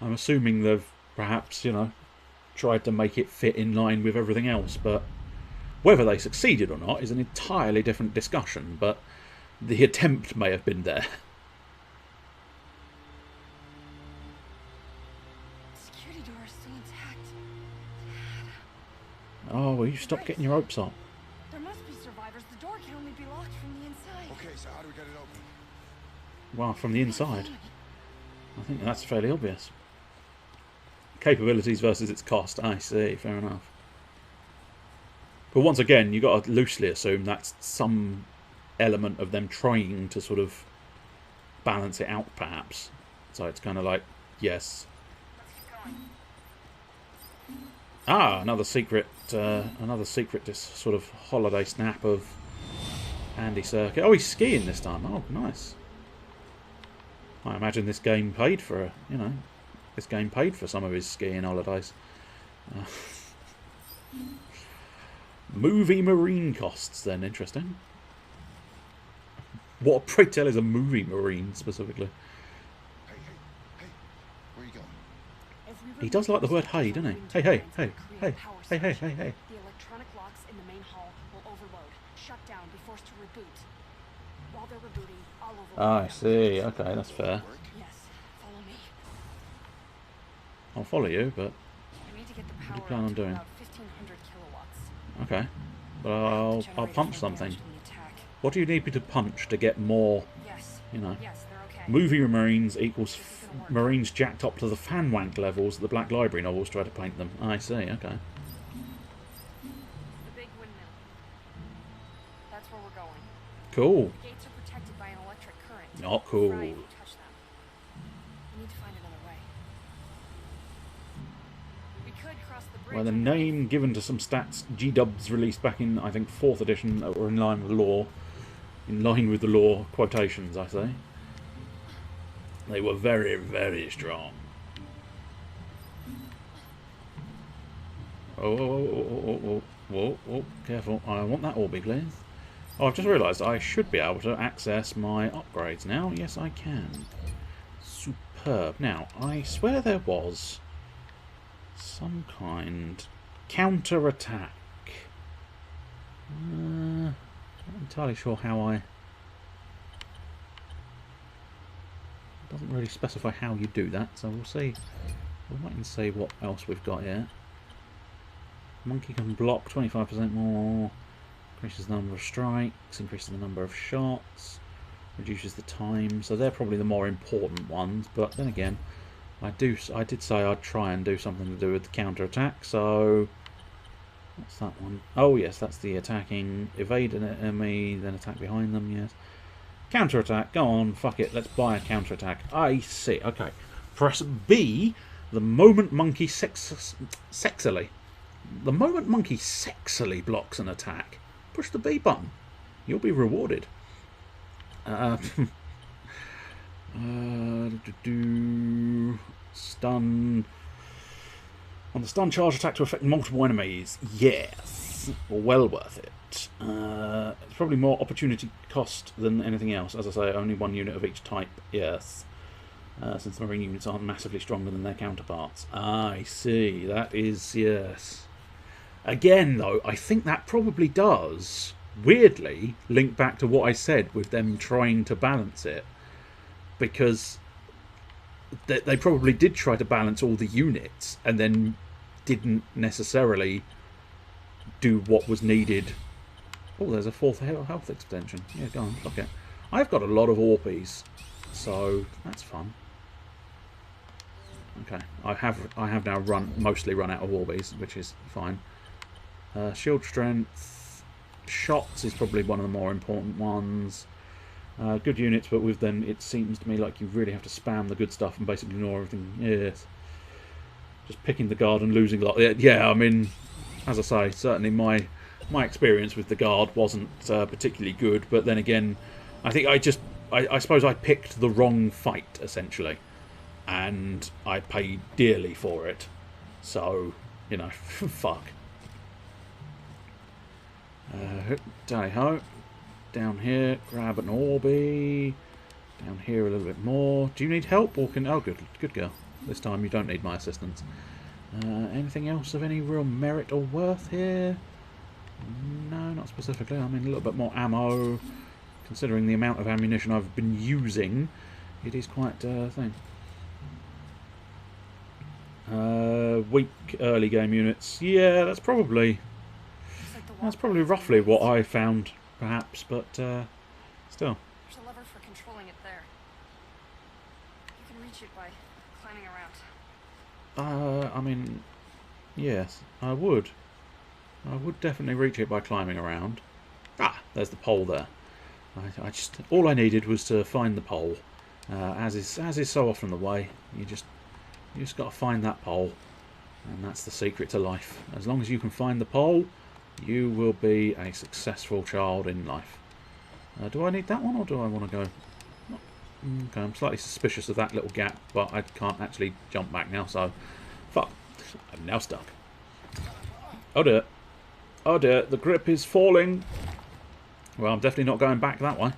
[SPEAKER 1] I'm assuming they've perhaps, tried to make it fit in line with everything else, but whether they succeeded or not is an entirely different discussion, but the attempt may have been there.
[SPEAKER 2] The security door is still intact.
[SPEAKER 1] Oh, will you stop getting your hopes up?
[SPEAKER 2] There must be survivors. The door can only be locked from the inside.
[SPEAKER 3] Okay, so how do we get it open?
[SPEAKER 1] Well, from the inside. I think that's fairly obvious. Capabilities versus its cost. I see, fair enough. But once again, you've got to loosely assume that's some element of them trying to sort of balance it out, perhaps. So it's kind of like, yes. Ah, another secret sort of holiday snap of Andy Serkis. Oh, he's skiing this time. Oh, nice. I imagine this game paid for, this game paid for some of his skiing holidays. Movie marine costs, then. Interesting. What, pray tell, is a movie marine, specifically?
[SPEAKER 3] Hey, where you going?
[SPEAKER 1] He does like the word hey, doesn't he? Hey.
[SPEAKER 2] The electronic locks in the main hall will overload, shut down, be forced to reboot. While they're rebooting, I'll overload.
[SPEAKER 1] Ah, I see. Okay, that's fair.
[SPEAKER 3] Work?
[SPEAKER 2] Yes, follow me.
[SPEAKER 1] I'll follow you, but
[SPEAKER 2] I need to get the
[SPEAKER 1] What do
[SPEAKER 2] power
[SPEAKER 1] you plan on
[SPEAKER 2] up to
[SPEAKER 1] doing?
[SPEAKER 2] about 1500 kilowatts.
[SPEAKER 1] okay. But I'll
[SPEAKER 2] Generate
[SPEAKER 1] punch
[SPEAKER 2] flame
[SPEAKER 1] something.
[SPEAKER 2] damage from the attack.
[SPEAKER 1] What do you need me to punch to get more?
[SPEAKER 2] Yes.
[SPEAKER 1] Yes,
[SPEAKER 2] They're okay.
[SPEAKER 1] Movie marines equals marines jacked up to the fan wank levels that the Black Library novels try to paint them. I see. Okay.
[SPEAKER 2] The big windmill. That's where we're going.
[SPEAKER 1] Cool.
[SPEAKER 2] The gates are protected by an electric current.
[SPEAKER 1] Not cool.
[SPEAKER 2] Fry if you touch them. We need to find another way. We could cross the bridge.
[SPEAKER 1] Well, the name given to some stats G-dubs released back in, I think, 4th edition that were in line with the law. In line with the law, quotations, I say. They were very, very strong. Oh, careful. I want that Orby, please. Oh, I've just realised I should be able to access my upgrades now. Yes, I can. Superb. Now, I swear there was some kind counter-attack. Not entirely sure how I... Doesn't really specify how you do that, so we'll see. We'll wait and see what else we've got here. Monkey can block 25% more. Increases the number of strikes, increases the number of shots, reduces the time. So they're probably the more important ones. But then again, I did say I'd try and do something to do with the counter attack. So What's that one? Oh yes, that's the attacking. Evade an enemy, then attack behind them, yes. Counter-attack, go on, fuck it, let's buy a counter-attack. I see, okay. Press B the moment monkey sexily. The moment monkey sexily blocks an attack, push the B button. You'll be rewarded. Stun. On the stun charge attack to affect multiple enemies. Yes. Well worth it. It's probably more opportunity cost than anything else. As I say, only one unit of each type. Yes. Since the marine units aren't massively stronger than their counterparts. I see. That is, yes. Again, though, I think that probably does, weirdly, link back to what I said with them trying to balance it. Because they probably did try to balance all the units and then didn't necessarily do what was needed. Oh, there's a 4th health extension. Yeah, go on, fuck it. I've got a lot of Orpies, so that's fun. Okay, I have now mostly run out of Orbies, which is fine. Shield strength, shots is probably one of the more important ones. Good units, but with them it seems to me like you really have to spam the good stuff and basically ignore everything. Yes, just picking the guard and losing a lot. Yeah, I mean, as I say, certainly my experience with the guard wasn't particularly good. But then again, I think I suppose I picked the wrong fight essentially, and I paid dearly for it. So you know, fuck. Tally ho. Down here, grab an Orby. Down here a little bit more. Do you need help or can... Oh, good girl. This time you don't need my assistance. Anything else of any real merit or worth here? No, not specifically. I mean, a little bit more ammo. Considering the amount of ammunition I've been using, it is quite a thing. Weak early game units. Yeah, that's probably roughly what I found. Perhaps, but still.
[SPEAKER 2] There's a lever for controlling it there. You can reach it by climbing around.
[SPEAKER 1] I mean, yes, I would. I would definitely reach it by climbing around. Ah, there's the pole there. I just all I needed was to find the pole. As is so often the way, you just got to find that pole, and that's the secret to life. As long as you can find the pole, you will be a successful child in life. Do I need that one or do I want to go? Okay, I'm slightly suspicious of that little gap, but I can't actually jump back now, so fuck. I'm now stuck. Oh dear. Oh dear, the grip is falling. Well, I'm definitely not going back that way.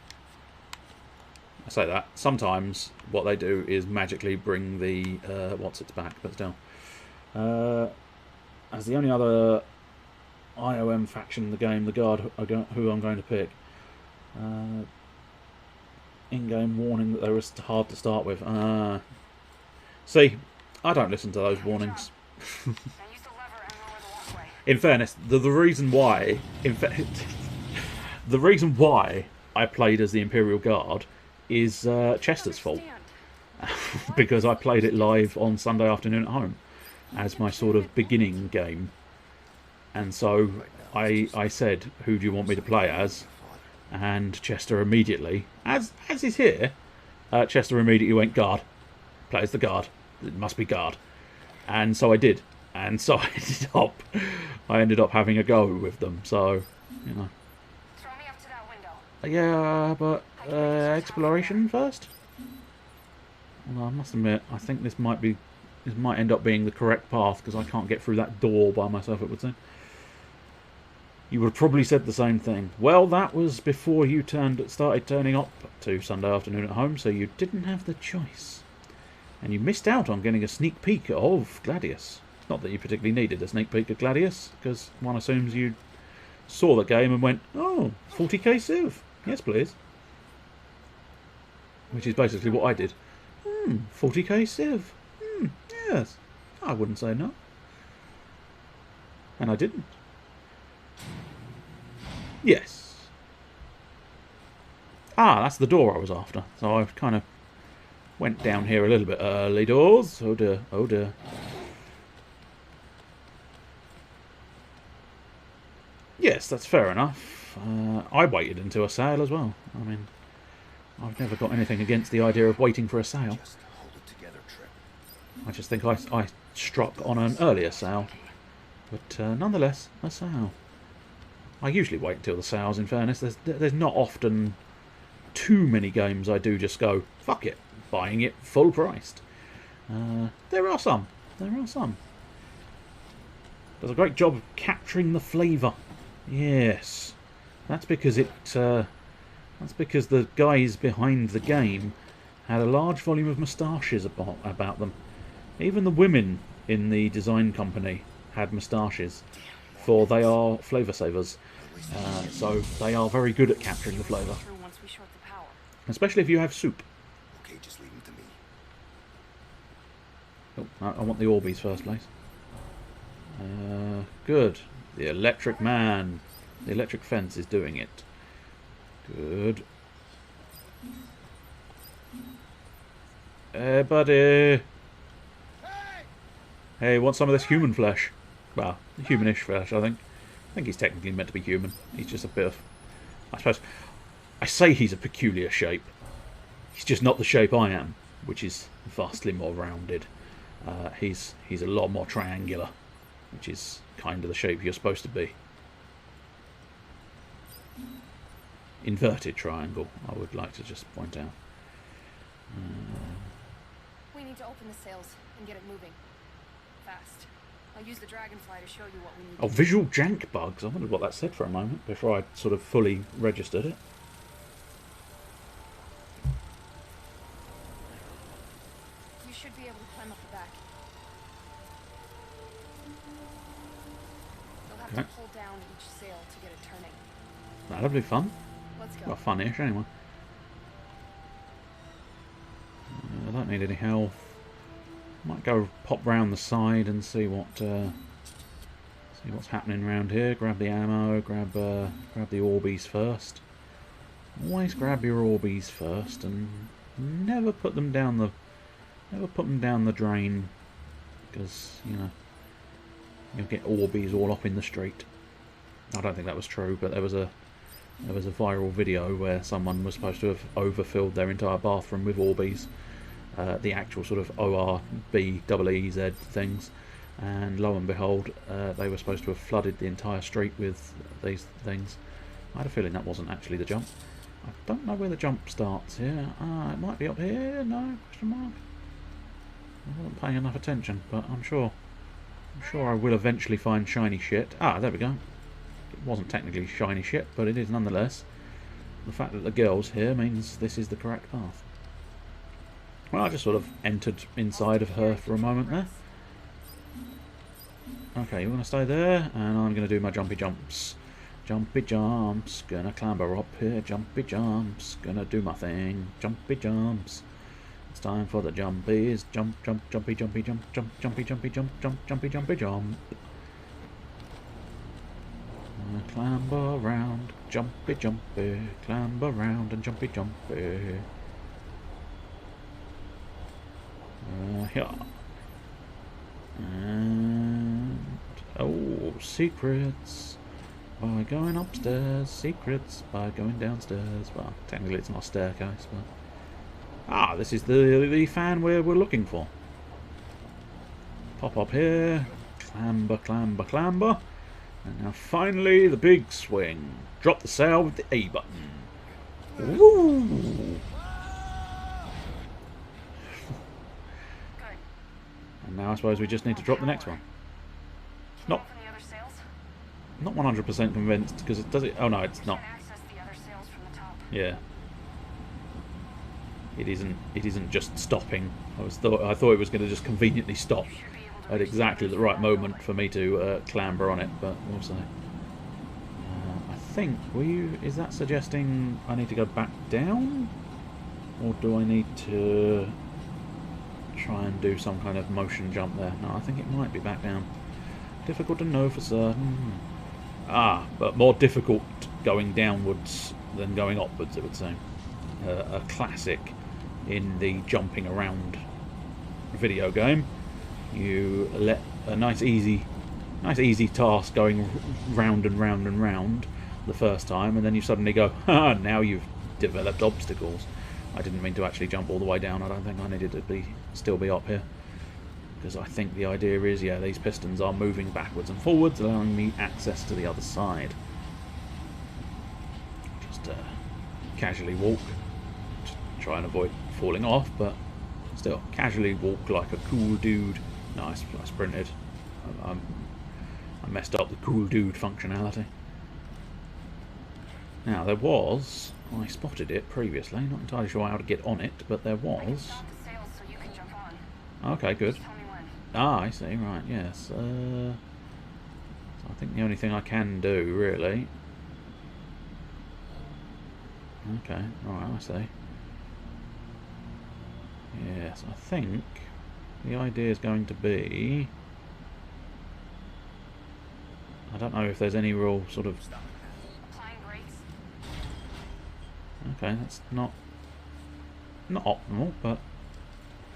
[SPEAKER 1] I say that. Sometimes what they do is magically bring the what's-its back, but still. As the only other IOM faction in the game, the Guard, who I'm going to pick. In-game warning that they were hard to start with. See, I don't listen to those warnings. In fairness, the reason why, the reason why I played as the Imperial Guard is Chester's fault, because I played it live on Sunday afternoon at home as my sort of beginning game. And so I said, who do you want me to play as? And Chester immediately, as is here, Chester immediately went, Guard. Play as the Guard. It must be Guard. And so I did. And so I ended up having a go with them. So, you know.
[SPEAKER 2] Throw me up to that window.
[SPEAKER 1] Yeah, but exploration first? Well, I must admit, I think this might end up being the correct path, because I can't get through that door by myself, it would seem. You would have probably said the same thing. Well, that was before you started turning up to Sunday afternoon at home, so you didn't have the choice. And you missed out on getting a sneak peek of Gladius. Not that you particularly needed a sneak peek of Gladius, because one assumes you saw the game and went, oh, 40k Civ. Yes, please. Which is basically what I did. 40k Civ. Yes. I wouldn't say no. And I didn't. Yes. Ah, that's the door I was after. So I kind of went down here a little bit early doors. Oh dear, oh dear. Yes, that's fair enough. I waited until a sale as well. I mean, I've never got anything against the idea of waiting for a sale.
[SPEAKER 3] Just hold it together, Trip.
[SPEAKER 1] I just think I struck on an earlier sale. But nonetheless, a sale. I usually wait until the sales, in fairness. There's not often too many games I do just go, fuck it, buying it full priced. There are some. There are some. Does a great job of capturing the flavour. Yes. That's because that's because the guys behind the game had a large volume of moustaches about them. Even the women in the design company had moustaches, for they are flavour savers. So they are very good at capturing the flavour. Especially if you have soup.
[SPEAKER 3] Okay, just leave him to me.
[SPEAKER 1] Oh, I want the Orbeez first, please. Good. The electric man. The electric fence is doing it. Good. Hey, buddy. Hey, want some of this human flesh? Well, humanish flesh, I think. I think he's technically meant to be human. He's just a bit of... I suppose... I say he's a peculiar shape. He's just not the shape I am, which is vastly more rounded. He's a lot more triangular, which is kind of the shape you're supposed to be. Inverted triangle, I would like to just point out.
[SPEAKER 2] We need to open the sails and get it moving. Fast. I'll use the dragonfly to show you what we need.
[SPEAKER 1] Oh, visual jank bugs. I wondered what that said for a moment before I sort of fully registered it.
[SPEAKER 2] You should be able to climb up the back. You'll have to pull down each sail to get it turning.
[SPEAKER 1] That'll be fun.
[SPEAKER 2] Let's go.
[SPEAKER 1] Well, fun-ish anyway. I don't need any health. Might go pop round the side and see what's happening around here. Grab the ammo. Grab the Orbeez first. Always grab your Orbeez first, and never put them down the drain, because you know you'll get Orbeez all up in the street. I don't think that was true, but there was a viral video where someone was supposed to have overfilled their entire bathroom with Orbeez. The actual sort of ORBEEZ things, and lo and behold, they were supposed to have flooded the entire street with these things. I had a feeling that wasn't actually the jump. I don't know where the jump starts here. It might be up here. No? Question mark. I wasn't paying enough attention, but I'm sure I will eventually find shiny shit. Ah, there we go. It wasn't technically shiny shit, but it is nonetheless. The fact that the girl's here means this is the correct path. Well, I just sort of entered inside of her for a moment there. Okay, you're going to stay there, and I'm going to do my jumpy jumps. Jumpy jumps, gonna clamber up here, jumpy jumps, gonna do my thing, jumpy jumps. It's time for the jumpies, jump, jump, jumpy, jumpy, jump, jump, jumpy, jumpy, jump, jump, jumpy, jumpy, jump. Clamber round, jumpy, jumpy, clamber round and jumpy, jumpy. Here. And oh, secrets by going upstairs, secrets by going downstairs. Well, technically it's not a staircase, but this is the fan we're looking for. Pop up here, clamber, clamber, clamber, and now finally the big swing. Drop the sail with the A button. Woo! And now I suppose we just need to drop the next one. Not 100% convinced, because it does it. Oh no, it's not. Yeah. It isn't just stopping. I thought it was going to just conveniently stop at exactly the right moment for me to clamber on it, but we'll see. I think is that suggesting I need to go back down, or do I need to try and do some kind of motion jump there? No, I think it might be back down. Difficult to know for certain. But more difficult going downwards than going upwards, it would seem. A classic in the jumping around video game. You let a nice easy Nice easy task going round and round and round the first time, and then you suddenly go, ah, now you've developed obstacles. I didn't mean to actually jump all the way down. I don't think I needed to still be up here. Because I think the idea is, yeah, these pistons are moving backwards and forwards, allowing me access to the other side. Just casually walk. Just try and avoid falling off, but still, casually walk like a cool dude. Nice, I sprinted. I messed up the cool dude functionality. Now, there was... I spotted it previously. Not entirely sure how to get on it, but there was... Okay, good. Ah, I see, right, yes. So I think the only thing I can do, really... Okay, alright, I see. Yes, I think the idea is going to be... I don't know if there's any real sort of... Okay, that's not optimal, but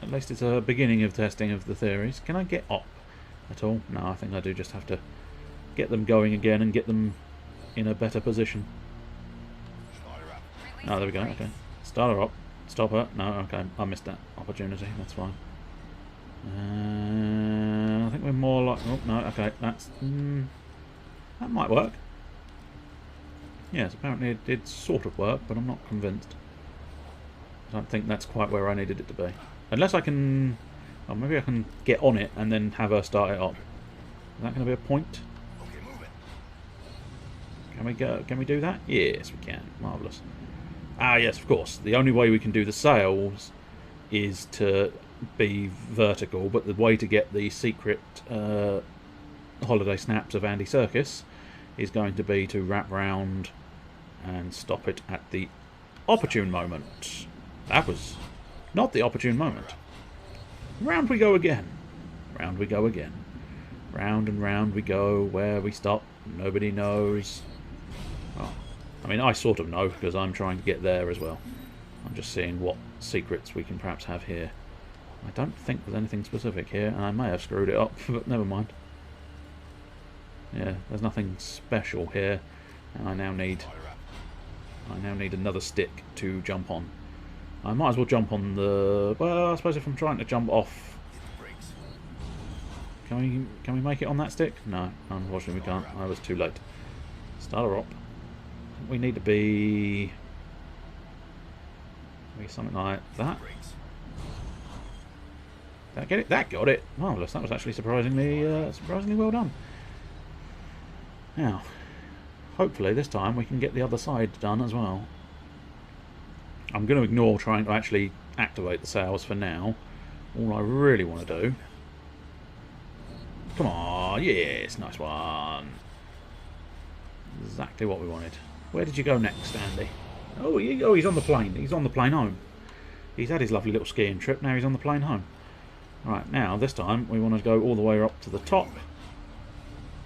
[SPEAKER 1] at least it's a beginning of testing of the theories. Can I get up at all? No, I think I do just have to get them going again and get them in a better position. Oh, there we go, okay. Start her up. Stop her. No, okay, I missed that opportunity, that's fine. I think we're more like... Oh, no, okay, that's... that might work. Yes, apparently it did sort of work, but I'm not convinced. I don't think that's quite where I needed it to be. Unless I can... Oh, maybe I can get on it and then have her start it up. Is that going to be a point?
[SPEAKER 3] Okay, move it.
[SPEAKER 1] Can we go? Can we do that? Yes, we can. Marvellous. Ah, yes, of course. The only way we can do the sails is to be vertical, but the way to get the secret holiday snaps of Andy Serkis is going to be to wrap round and stop it at the opportune moment. That was not the opportune moment. Round we go again. Round we go again. Round and round we go. Where we stop, nobody knows. Oh, I mean, I sort of know, because I'm trying to get there as well. I'm just seeing what secrets we can perhaps have here. I don't think there's anything specific here, and I may have screwed it up, but never mind. Yeah, there's nothing special here, and I now need another stick to jump on. I might as well jump on the... Well, I suppose if I'm trying to jump off... Can we make it on that stick? No, unfortunately we can't. I was too late. Start her up. We need to be... Maybe something like that. Did I get it? That got it! Marvellous. That was actually surprisingly well done. Now, hopefully this time we can get the other side done as well. I'm going to ignore trying to actually activate the sails for now. All I really want to do... Come on, yes, nice one. Exactly what we wanted. Where did you go next, Andy? Oh, he's on the plane. He's on the plane home. He's had his lovely little skiing trip, now he's on the plane home. Right, now, this time, we want to go all the way up to the top.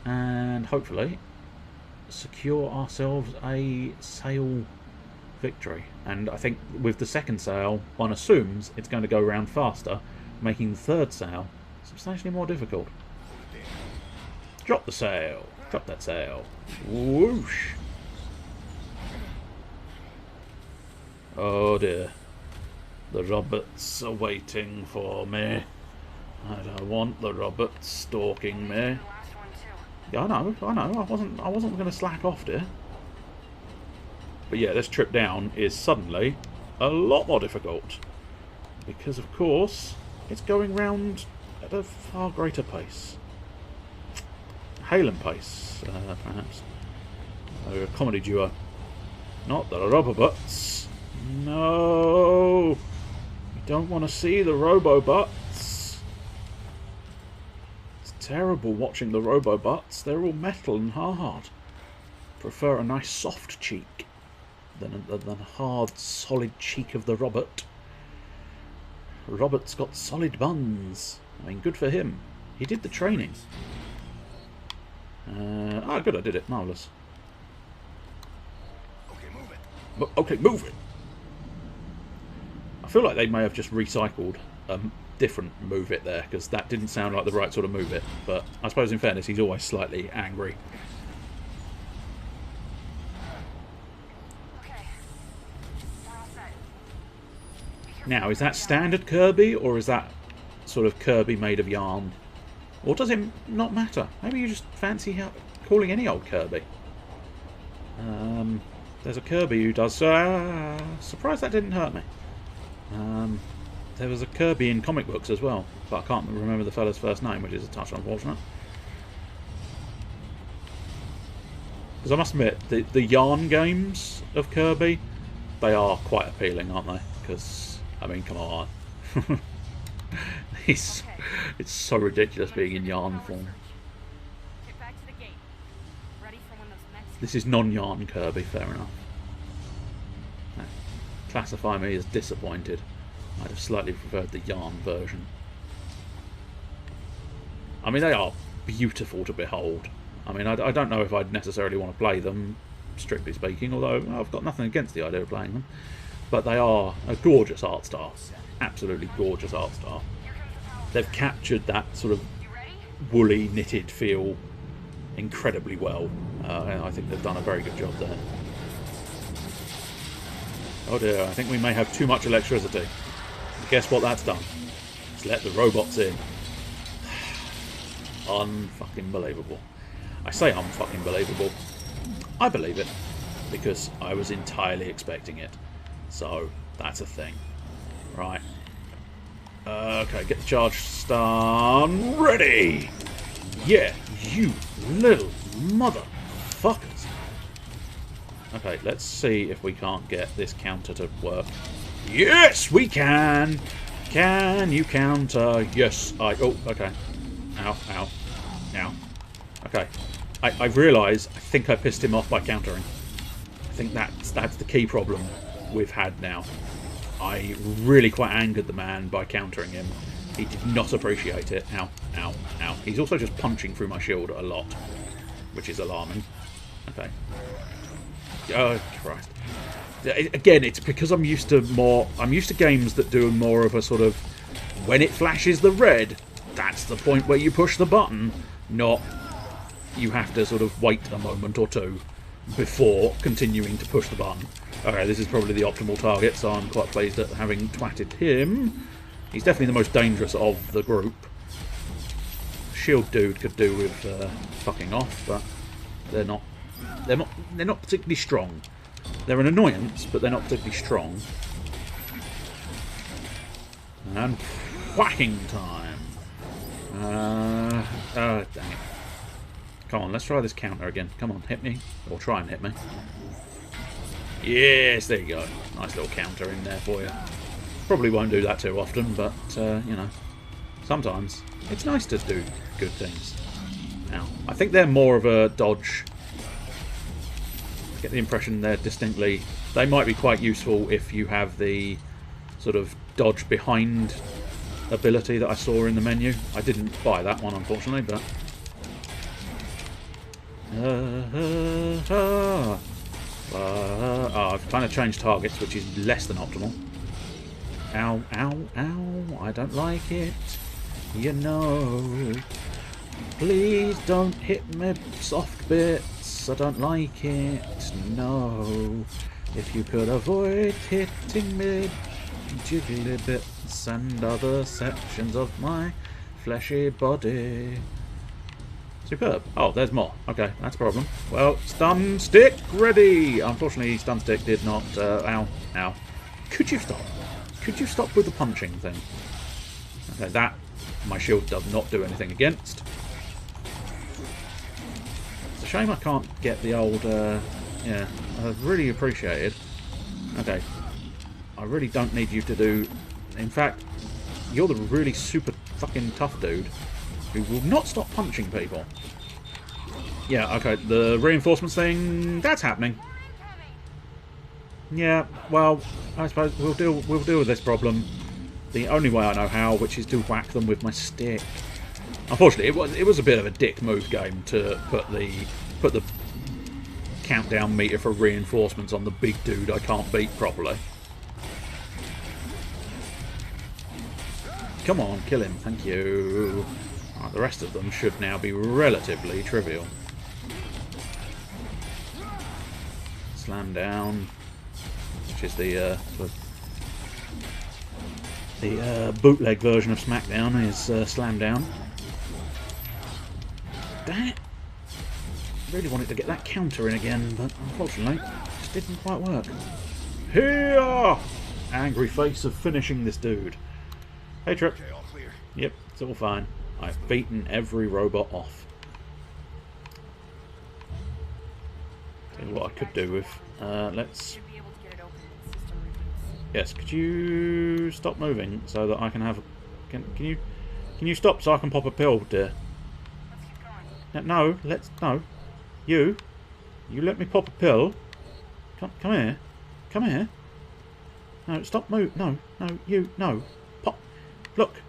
[SPEAKER 1] And hopefully secure ourselves a sail victory. And I think with the second sail, one assumes it's going to go around faster, making the third sail substantially more difficult. Drop the sail. Drop that sail. Whoosh. Oh dear. The robots are waiting for me. I don't want the robots stalking me. Yeah, I know. I wasn't going to slack off, dear. But yeah, this trip down is suddenly a lot more difficult. Because, of course, it's going round at a far greater pace. Halen pace, perhaps. A comedy duo. Not the Robobutts. No! We don't want to see the Robobutts. It's terrible watching the Robobutts. They're all metal and hard. Prefer a nice soft cheek than a hard, solid cheek of the Robot. Robot's got solid buns. I mean, good for him. He did the training. Good, I did it. Marvellous.
[SPEAKER 3] Okay, move it.
[SPEAKER 1] Okay, move it. I feel like they may have just recycled different move it there, because that didn't sound like the right sort of move it. But I suppose in fairness, he's always slightly angry.
[SPEAKER 2] Okay. We're all set.
[SPEAKER 1] Now, is that standard Kirby, or is that sort of Kirby made of yarn? Or does it not matter? Maybe you just fancy calling any old Kirby. There's a Kirby who does... surprised that didn't hurt me. There was a Kirby in comic books as well, but I can't remember the fella's first name, which is a touch unfortunate. Because I must admit, the yarn games of Kirby, they are quite appealing, aren't they? Because, I mean, come on. It's so ridiculous being in yarn form.
[SPEAKER 2] Get back to the gate. Ready for when those next...
[SPEAKER 1] This is non-yarn Kirby, fair enough. Classify me as disappointed. I'd have slightly preferred the yarn version. I mean, they are beautiful to behold. I mean, I don't know if I'd necessarily want to play them, strictly speaking, although I've got nothing against the idea of playing them. But they are a gorgeous art style. Absolutely gorgeous art style. They've captured that sort of woolly, knitted feel incredibly well. I think they've done a very good job there. Oh dear, I think we may have too much electricity. Guess what that's done? It's let the robots in. Unfucking believable. I say unfucking believable. I believe it because I was entirely expecting it. So that's a thing. Right. Okay, get the charge stun ready! Yeah, you little motherfuckers. Okay, let's see if we can't get this counter to work. Yes, we can! Can you counter? Yes, oh, okay. Ow, ow, ow. Okay. I realise, I think I pissed him off by countering. I think that's the key problem we've had now. I really quite angered the man by countering him. He did not appreciate it. Ow, ow, ow. He's also just punching through my shield a lot, which is alarming. Okay. Oh, Christ. Again, it's because I'm used to games that do more of a sort of, when it flashes the red, that's the point where you push the button, not you have to sort of wait a moment or two before continuing to push the button. Okay, this is probably the optimal target, so I'm quite pleased at having twatted him. He's definitely the most dangerous of the group. Shield dude could do with fucking off, but they're not particularly strong. They're an annoyance, but they're not particularly strong. And whacking time. Dang it. Come on, let's try this counter again. Come on, hit me. Or try and hit me. Yes, there you go. Nice little counter in there for you. Probably won't do that too often, but, you know, sometimes it's nice to do good things. Now, I think they're more of a dodge. I get the impression they're distinctly... They might be quite useful if you have the sort of dodge behind ability that I saw in the menu. I didn't buy that one, unfortunately, but... I've kind of changed targets, which is less than optimal. Ow, ow, ow. I don't like it. You know. Please don't hit me soft bits. I don't like it. No. If you could avoid hitting me jiggly bits and other sections of my fleshy body. Superb. Oh, there's more. Okay, that's a problem. Well, stun stick ready. Unfortunately, stun stick did not... ow, ow. Could you stop? Could you stop with the punching thing? Okay, that my shield does not do anything against. It's a shame I can't get the old... yeah, I've really appreciated. Okay, I really don't need you to do... In fact, you're the really super fucking tough dude who will not stop punching people. Yeah, okay, the reinforcements thing, that's happening. Yeah, well, I suppose we'll deal with this problem the only way I know how, which is to whack them with my stick. Unfortunately, it was a bit of a dick move game to put the countdown meter for reinforcements on the big dude I can't beat properly. come on, kill him. Thank you. Right, the rest of them should now be relatively trivial. Slam down, which is the bootleg version of SmackDown, is slam down. Damn it! Really wanted to get that counter in again, but unfortunately, it just didn't quite work. Here! Angry face of finishing this dude. Hey, Trip.
[SPEAKER 3] Okay, all clear.
[SPEAKER 1] Yep, it's all fine. I've beaten every robot off. Tell you what I could do with. Let's.
[SPEAKER 2] Should be able to get it open when the system reboots.
[SPEAKER 1] Yes, could you stop moving so that I can have. Can you stop so I can pop a pill, dear?
[SPEAKER 2] Let's keep going.
[SPEAKER 1] No, no. You let me pop a pill. Come here. Come here. No, stop move. No, no. Pop. Look.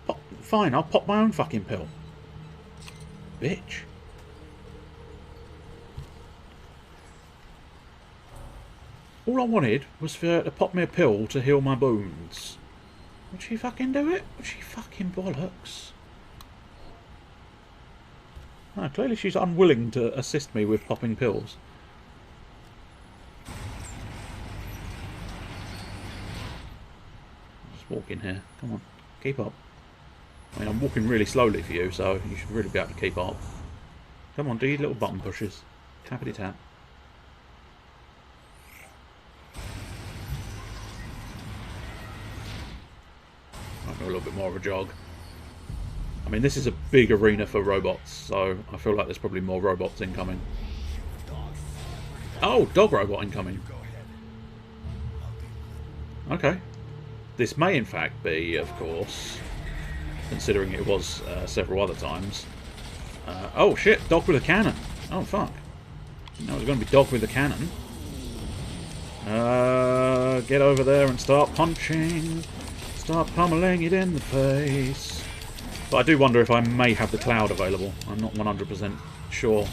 [SPEAKER 1] Pop. Fine, I'll pop my own fucking pill. Bitch. All I wanted was for her to pop me a pill to heal my wounds. Would she fucking do it? Would she fucking bollocks? No, clearly she's unwilling to assist me with popping pills. Just walk in here. Come on. Keep up. I mean, I'm walking really slowly for you, so you should really be able to keep up. Come on, do your little button pushes. Tappity tap. Might be a little bit more of a jog. I mean, this is a big arena for robots, so I feel like there's probably more robots incoming. Oh, dog robot incoming. Okay. This may in fact be, of course, considering it was several other times. Oh shit, dog with a cannon. Oh fuck. No, it's going to be dog with a cannon. Get over there and start punching. Start pummeling it in the face. But I do wonder if I may have the cloud available. I'm not 100% sure.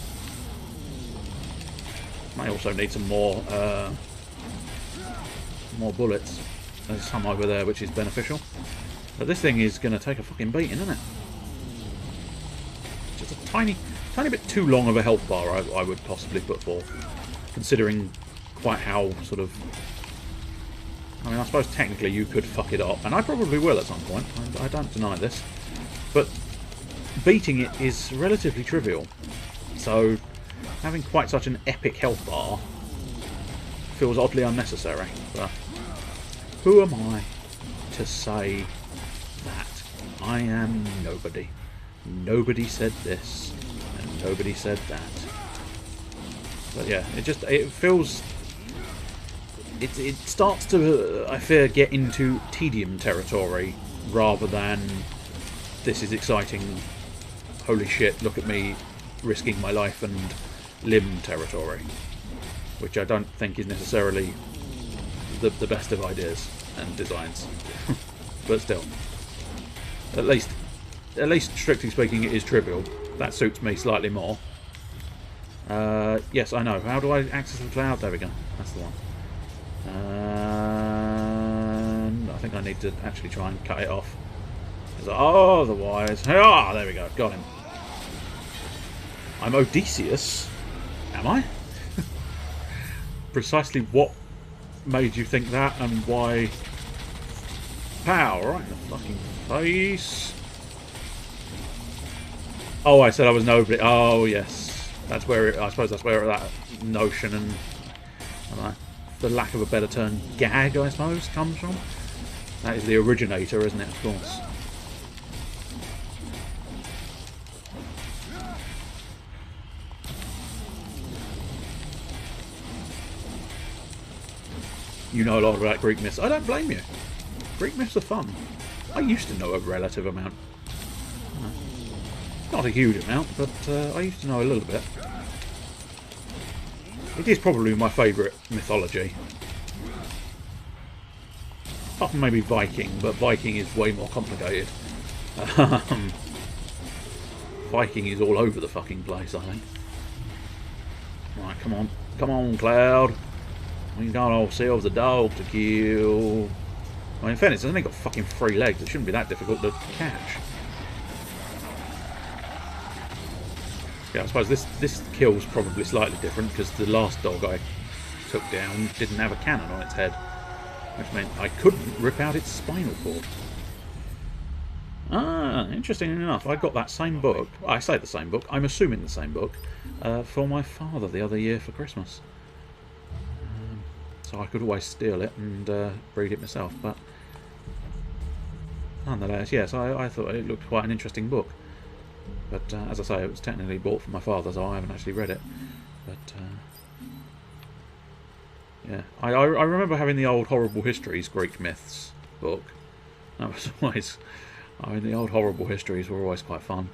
[SPEAKER 1] May also need some more bullets. There's some over there which is beneficial. But this thing is going to take a fucking beating, isn't it? Just a tiny bit too long of a health bar I would possibly put forth. Considering quite how sort of... I mean, I suppose technically you could fuck it up. And I probably will at some point. I don't deny this. But beating it is relatively trivial. So having quite such an epic health bar feels oddly unnecessary. But who am I to say that? I am nobody. Nobody said this and nobody said that. But yeah, it feels... It starts to, I fear, get into tedium territory rather than this is exciting, holy shit, look at me risking my life and limb territory. Which I don't think is necessarily the best of ideas and designs. But still. At least strictly speaking, it is trivial. That suits me slightly more. Yes, I know. How do I access the cloud? There we go. That's the one. And I think I need to actually try and cut it off. Otherwise... Ah, there we go. Got him. I'm Odysseus. Am I? Precisely what made you think that and why... Pow! Right in the fucking face. Oh, I said I was nobody. Oh, yes. That's where it... I suppose that's where that notion and... I don't know, the lack of a better term, gag, I suppose, comes from. That is the originator, isn't it? Of course. You know a lot about Greek myths. I don't blame you. Greek myths are fun. I used to know a relative amount. Not a huge amount, but I used to know a little bit. It is probably my favourite mythology. Apart from maybe Viking, but Viking is way more complicated. Viking is all over the fucking place, I think. Right, come on. Come on, Cloud. We got ourselves a dog to kill. I mean, in fairness, it's only got fucking 3 legs. It shouldn't be that difficult to catch. Yeah, I suppose this kill's probably slightly different because the last dog I took down didn't have a cannon on its head, which meant I couldn't rip out its spinal cord. Ah, interesting enough, I got that same book. I say the same book. I'm assuming the same book for my father the other year for Christmas. So I could always steal it and read it myself, but nonetheless, yes, I thought it looked quite an interesting book. But as I say, it was technically bought for my father, so I haven't actually read it. But yeah, I remember having the old Horrible Histories Greek Myths book. That was always, I mean, the old Horrible Histories were always quite fun.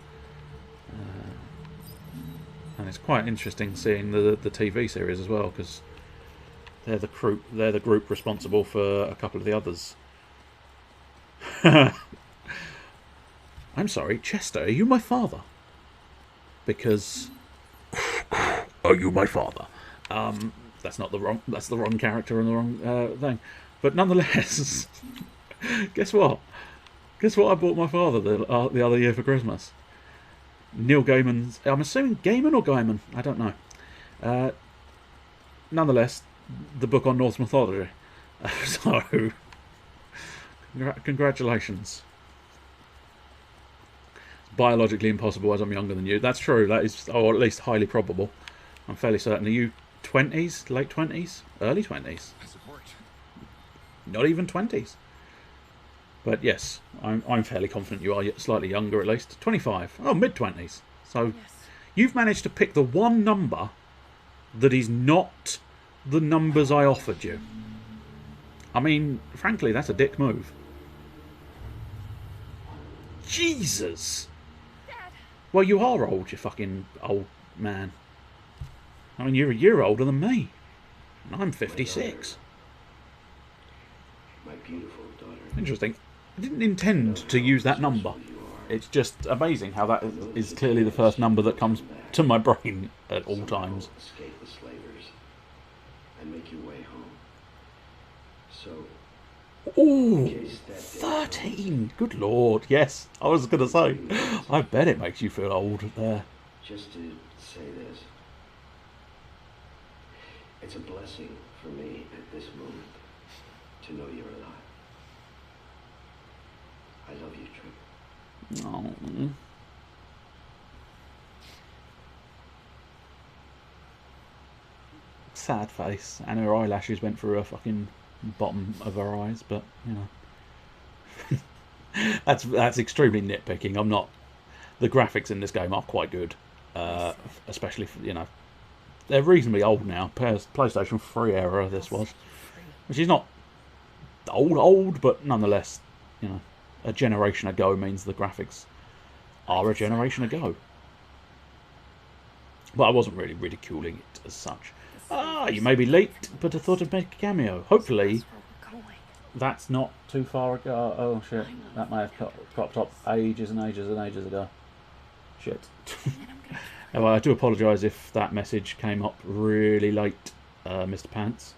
[SPEAKER 1] And it's quite interesting seeing the TV series as well, because they're the group responsible for a couple of the others. I'm sorry, Chester, are you my father? Because are you my father? That's the wrong character and the wrong thing. But nonetheless, guess what? Guess what I bought my father the other year for Christmas? Neil Gaiman's. I'm assuming Gaiman or Gaiman. I don't know. Nonetheless, the book on Norse mythology. So, congratulations. It's biologically impossible as I'm younger than you. That's true. That is, or at least highly probable. I'm fairly certain. Are you 20s, late 20s, early 20s? Not even 20s. But yes, I'm fairly confident you are slightly younger at least. 25. Oh, mid-20s. So yes. You've managed to pick the one number that is not the numbers I offered you. I mean, frankly, that's a dick move. Jesus! Dad. Well, you are old, you fucking old man. I mean, you're a year older than me. And I'm 56.
[SPEAKER 3] My beautiful daughter.
[SPEAKER 1] Interesting. I didn't intend to use that number. It's just amazing how that is clearly the first number that comes to my brain at all times.
[SPEAKER 3] Escape the slavers and make your way home. So.
[SPEAKER 1] Ooh, 13. Good lord. Yes, I was going to say. I bet it makes you feel old there.
[SPEAKER 3] Just to say this. It's a blessing for me at this moment to know you're alive. I love you, Trip.
[SPEAKER 1] Oh. Sad face. And her eyelashes went through her fucking bottom of her eyes, but, you know. that's extremely nitpicking. I'm not... The graphics in this game are quite good. Especially, for, you know... They're reasonably old now. PlayStation 3 era this was. Which is not old, but nonetheless, you know, a generation ago means the graphics are a generation ago. But I wasn't really ridiculing it as such. Ah, you may be late, but I thought I'd make a cameo. Hopefully, that's not too far ago. Oh shit, that may have cropped up ages and ages and ages ago. Shit. Well, I do apologise if that message came up really late, Mr. Pants.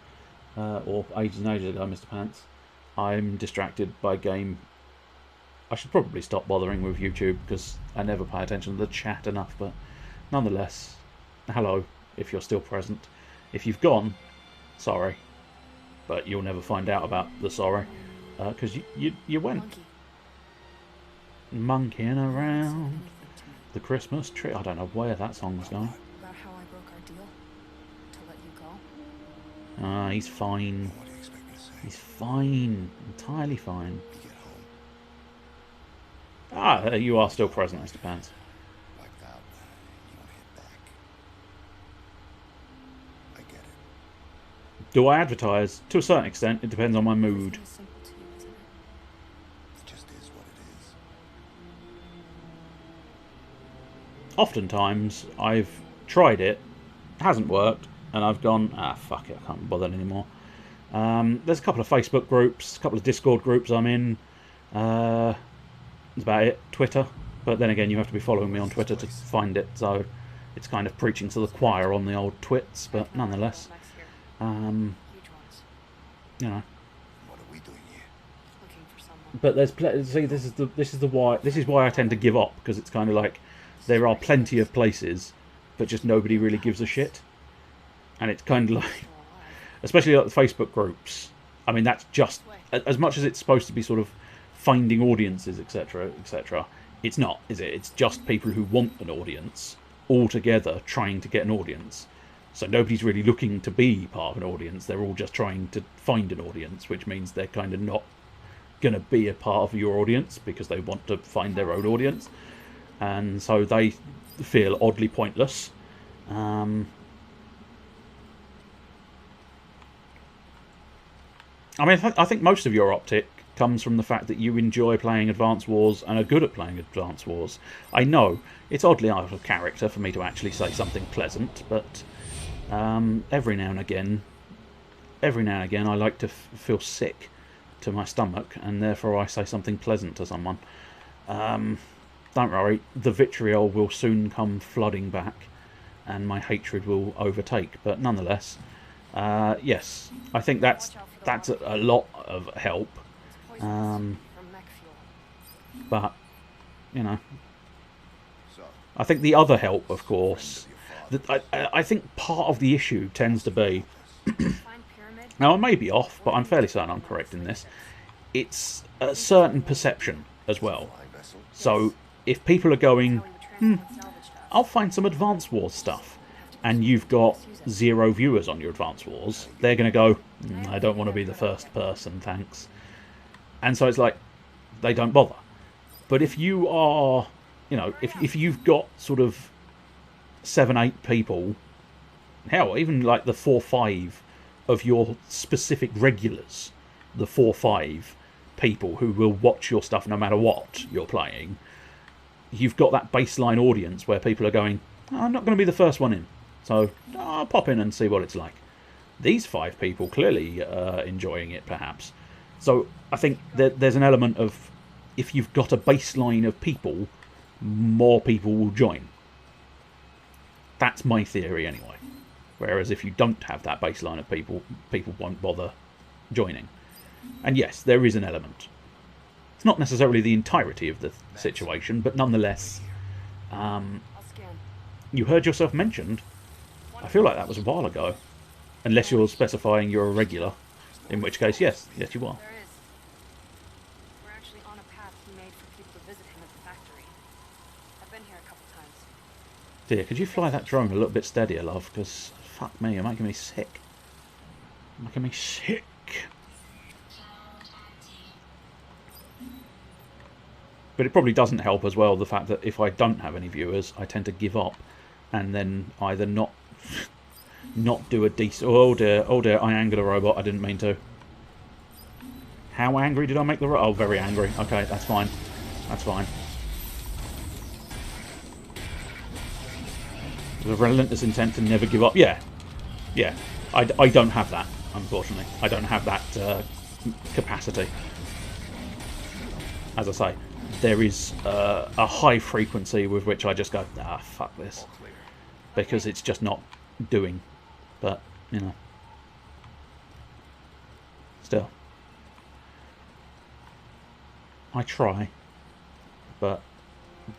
[SPEAKER 1] Or ages and ages ago, Mr. Pants. I'm distracted by game. I should probably stop bothering with YouTube because I never pay attention to the chat enough, but nonetheless, hello, if you're still present. If you've gone, sorry, but you'll never find out about the sorry, because you went. Monkeying around the Christmas tree. I don't know where that song was going.
[SPEAKER 2] About how I broke our deal to let you go.
[SPEAKER 1] Ah, he's fine.
[SPEAKER 3] What do you expect me to say?
[SPEAKER 1] He's fine. Entirely fine.
[SPEAKER 3] You get home.
[SPEAKER 1] Ah, you are still present, Mr. Pants.
[SPEAKER 3] Wiped out. You want to hit back. I get it.
[SPEAKER 1] Do I advertise? To a certain extent, it depends on my mood.
[SPEAKER 2] It's simple too, isn't it?
[SPEAKER 3] It just is what it is.
[SPEAKER 1] Oftentimes, I've tried it, hasn't worked, and I've gone, ah, fuck it, I can't bother anymore. There's a couple of Facebook groups, a couple of Discord groups I'm in. That's about it. Twitter. But then again, you have to be following me on Twitter to find it, so it's kind of preaching to the choir on the old twits, but nonetheless. You know.
[SPEAKER 3] What are we doing here?
[SPEAKER 1] But there's see, this is why I tend to give up, because it's kind of like there are plenty of places, but just nobody really gives a shit, and it's kind of like, especially like the Facebook groups. I mean, that's just as much as it's supposed to be sort of finding audiences, etc., etc. It's not, is it? It's just people who want an audience all together trying to get an audience. So nobody's really looking to be part of an audience. They're all just trying to find an audience, which means they're kind of not going to be a part of your audience because they want to find their own audience, and so they feel oddly pointless. I mean, I think most of your optic comes from the fact that you enjoy playing Advance Wars and are good at playing Advance Wars. I know it's oddly out of character for me to actually say something pleasant, but every now and again I like to feel sick to my stomach, and therefore I say something pleasant to someone. Don't worry, the vitriol will soon come flooding back, and my hatred will overtake. But nonetheless, yes, I think that's a lot of help. But you know, I think the other help, of course, that I think part of the issue tends to be. Now, I may be off, but I'm fairly certain I'm correct in this. It's a certain perception as well. So, if people are going, I'll find some Advance Wars stuff, and you've got 0 viewers on your Advance Wars, they're going to go, I don't want to be the first person, thanks. And so it's like, they don't bother. But if you are, you know, if you've got sort of 7, 8 people, hell, even like the 4, 5 of your specific regulars, the 4, 5 people who will watch your stuff no matter what you're playing, you've got that baseline audience where people are going, I'm not going to be the first one in, so I'll pop in and see what it's like. These 5 people clearly enjoying it, perhaps. So I think there's an element of, if you've got a baseline of people, more people will join. That's my theory anyway. Whereas if you don't have that baseline of people, people won't bother joining. And yes, there is an element. It's not necessarily the entirety of the situation, but nonetheless, you heard yourself mentioned. I feel like that was a while ago. Unless you're specifying you're a regular. In which case, yes you are.
[SPEAKER 2] There is. We're actually on a path he made for people to visit him at the factory. I've been here a couple times.
[SPEAKER 1] Dear, could you fly that drone a little bit steadier, love? Because, fuck me, you're making me sick. You're making me sick. But it probably doesn't help as well, the fact that if I don't have any viewers, I tend to give up. And then either not do a decent... Oh dear, I angered a robot, I didn't mean to. How angry did I make the robot? Oh, very angry. Okay, that's fine. That's fine. The relentless intent to never give up. Yeah. I don't have that, unfortunately. I don't have that capacity. As I say, there is a high frequency with which I just go, fuck this. Because it's just not doing. But, you know. Still. I try. But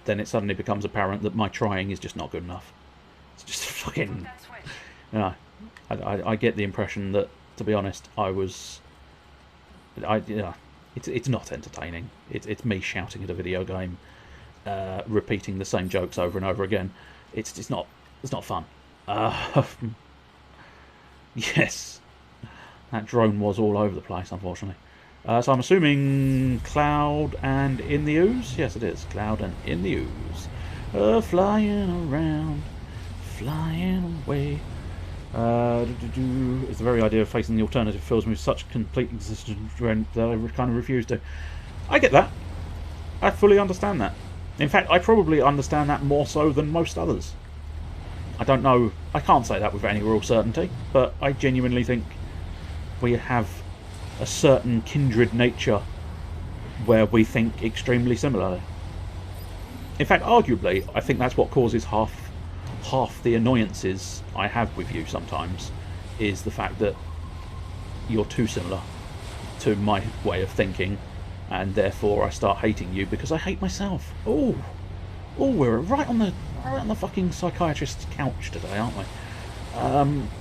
[SPEAKER 1] then it suddenly becomes apparent that my trying is just not good enough. It's just fucking... You know, I get the impression that, to be honest, it's not entertaining. It's me shouting at a video game, repeating the same jokes over and over again. It's not fun. Yes, that drone was all over the place, unfortunately. So I'm assuming Cloud and In the Ooze? Yes, it is. Cloud and In the Ooze. Flying around, flying away. It's the very idea of facing the alternative fills me with such complete existence that I kind of refuse to. I get that. I fully understand that. In fact, I probably understand that more so than most others. I don't know, I can't say that with any real certainty, but I genuinely think we have a certain kindred nature where we think extremely similarly. In fact, arguably, I think that's what causes half the annoyances I have with you sometimes, is the fact that you're too similar to my way of thinking, and therefore I start hating you because I hate myself. Oh, we're right on the fucking psychiatrist's couch today, aren't we?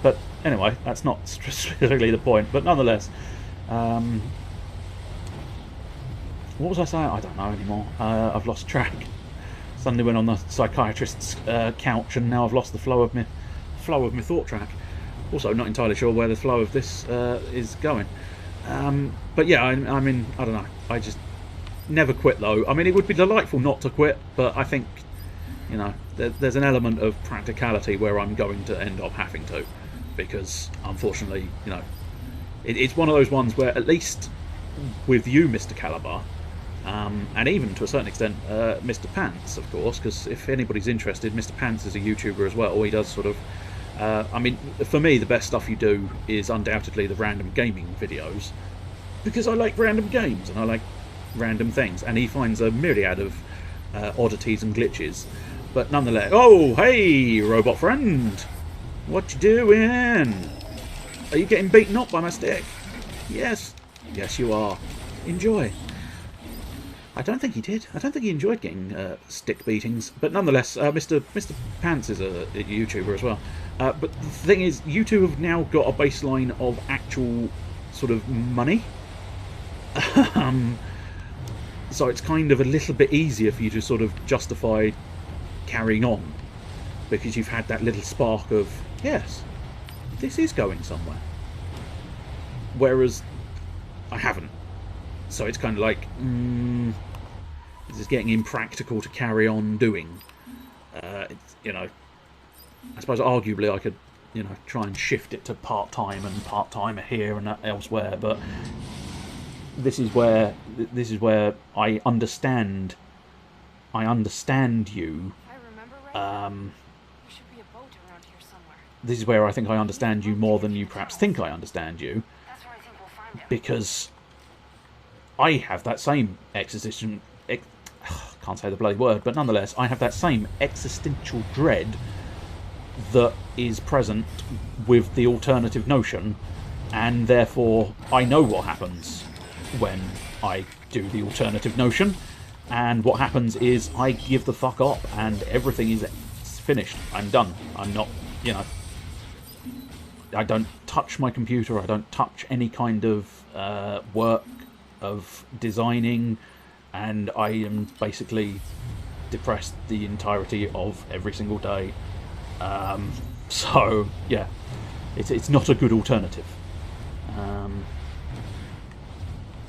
[SPEAKER 1] But anyway, that's not specifically the point. But nonetheless, what was I saying? I don't know anymore. I've lost track. Suddenly went on the psychiatrist's couch, and now I've lost the flow of my thought track. Also, not entirely sure where the flow of this is going. But yeah, I mean, I don't know. I just never quit though. I mean, it would be delightful not to quit, but I think, you know, there's an element of practicality where I'm going to end up having to, because unfortunately, you know, it's one of those ones where, at least with you, Mr. Calabar, and even to a certain extent Mr. Pants, of course, because if anybody's interested, Mr. Pants is a YouTuber as well. He does sort of I mean, for me, the best stuff you do is undoubtedly the random gaming videos, because I like random games and I like random things, and he finds a myriad of oddities and glitches. But nonetheless, oh hey, robot friend, what you doing? Are you getting beaten up by my stick? Yes, yes you are. Enjoy. I don't think he did. I don't think he enjoyed getting stick beatings. But nonetheless, Mr. Pants is a YouTuber as well. But the thing is, you two have now got a baseline of actual sort of money. So it's kind of a little bit easier for you to sort of justify carrying on, because you've had that little spark of, yes, this is going somewhere. Whereas I haven't. So it's kind of like, this is getting impractical to carry on doing. It's, you know, I suppose arguably I could, you know, try and shift it to part-time and part-time here and elsewhere, but this is where I understand you.
[SPEAKER 2] If I remember right, there should be a boat around here somewhere.
[SPEAKER 1] This is where I think I understand you more than you perhaps think I understand you,
[SPEAKER 2] That's where I think we'll find him.
[SPEAKER 1] because I have that same can't say the bloody word, but nonetheless, I have that same existential dread that is present with the alternative notion, and therefore I know what happens when I do the alternative notion, and what happens is I give the fuck up and everything is finished. I'm done. I'm not, you know, I don't touch my computer, I don't touch any kind of work of designing, and I am basically depressed the entirety of every single day. So yeah, it's not a good alternative.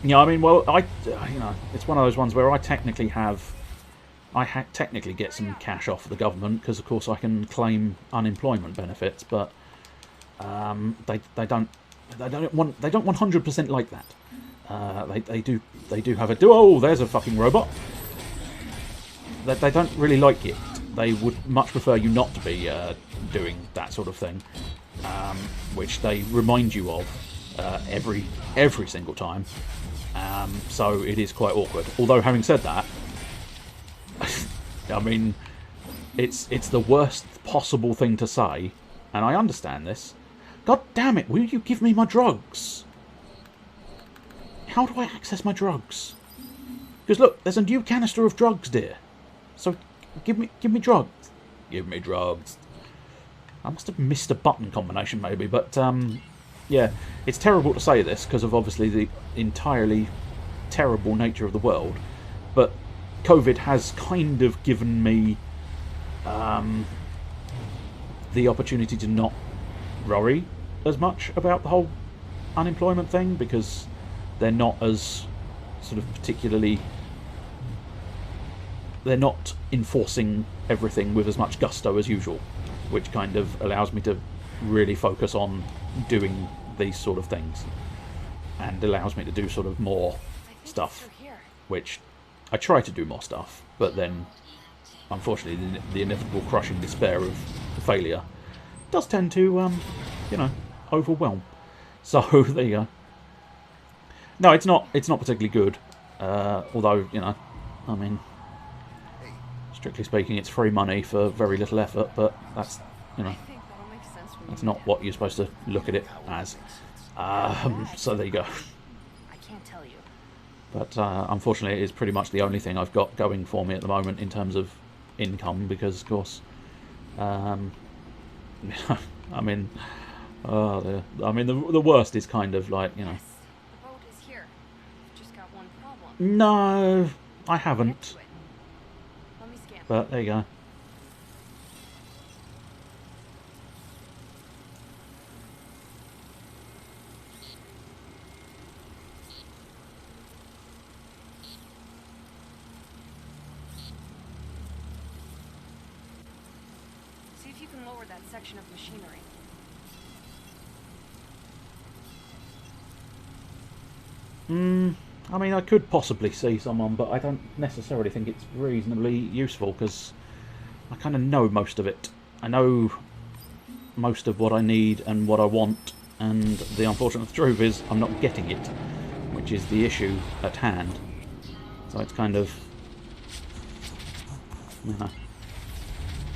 [SPEAKER 1] Yeah, I mean, well, you know, it's one of those ones where I technically technically get some cash off the government, because of course I can claim unemployment benefits, but they don't want 100% like that. They do have a oh, there's a fucking robot. They don't really like it. They would much prefer you not to be doing that sort of thing, which they remind you of every single time. So it is quite awkward. Although, having said that, I mean, it's the worst possible thing to say, and I understand this. God damn it! Will you give me my drugs? How do I access my drugs? Because look, there's a new canister of drugs, dear. So give me drugs. Give me drugs. I must have missed a button combination, maybe, but yeah, it's terrible to say this because of obviously the entirely terrible nature of the world, but COVID has kind of given me the opportunity to not worry as much about the whole unemployment thing, because they're not as sort of particularly, they're not enforcing everything with as much gusto as usual, which kind of allows me to really focus on doing these sort of things, and allows me to do sort of more stuff, which I try to do more stuff, but then unfortunately the inevitable crushing despair of failure does tend to you know, overwhelm. So there you go. No, it's not particularly good, although, you know, I mean, strictly speaking, it's free money for very little effort, but that's, you know, that's not what you're supposed to look at it as. So there you go.
[SPEAKER 2] I can't tell you.
[SPEAKER 1] But unfortunately, it is pretty much the only thing I've got going for me at the moment in terms of income, because, of course, I mean, the worst is kind of like, you know.
[SPEAKER 2] Yes, the boat is here. We've just got one problem.
[SPEAKER 1] No, I
[SPEAKER 2] Get
[SPEAKER 1] haven't.
[SPEAKER 2] to it. Let me scan.
[SPEAKER 1] But there you go.
[SPEAKER 2] See if you can lower that section of machinery.
[SPEAKER 1] I mean, I could possibly see someone, but I don't necessarily think it's reasonably useful, because I kind of know most of it. I know most of what I need and what I want, and the unfortunate truth is I'm not getting it, which is the issue at hand. So it's kind of... you know,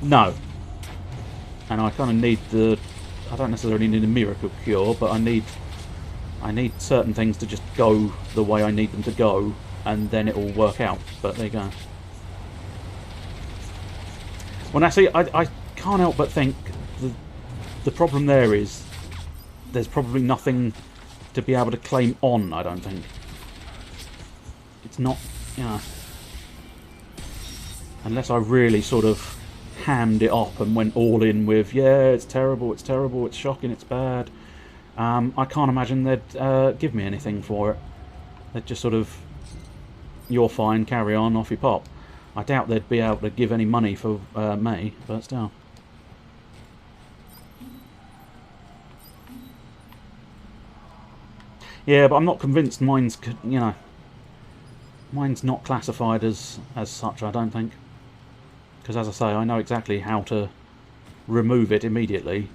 [SPEAKER 1] no. And I kind of need the... I don't necessarily need a miracle cure, but I need certain things to just go the way I need them to go, and then it will work out. But there you go. Well, actually, I can't help but think the problem there is there's probably nothing to be able to claim on, I don't think. It's not, you know... unless I really sort of hammed it up and went all in with, yeah, it's terrible, it's shocking, it's bad. I can't imagine they'd give me anything for it. They'd just sort of, you're fine, carry on, off you pop. I doubt they'd be able to give any money for me, but still. Yeah, but I'm not convinced mine's, you know, mine's not classified as such, I don't think. Because as I say, I know exactly how to remove it immediately,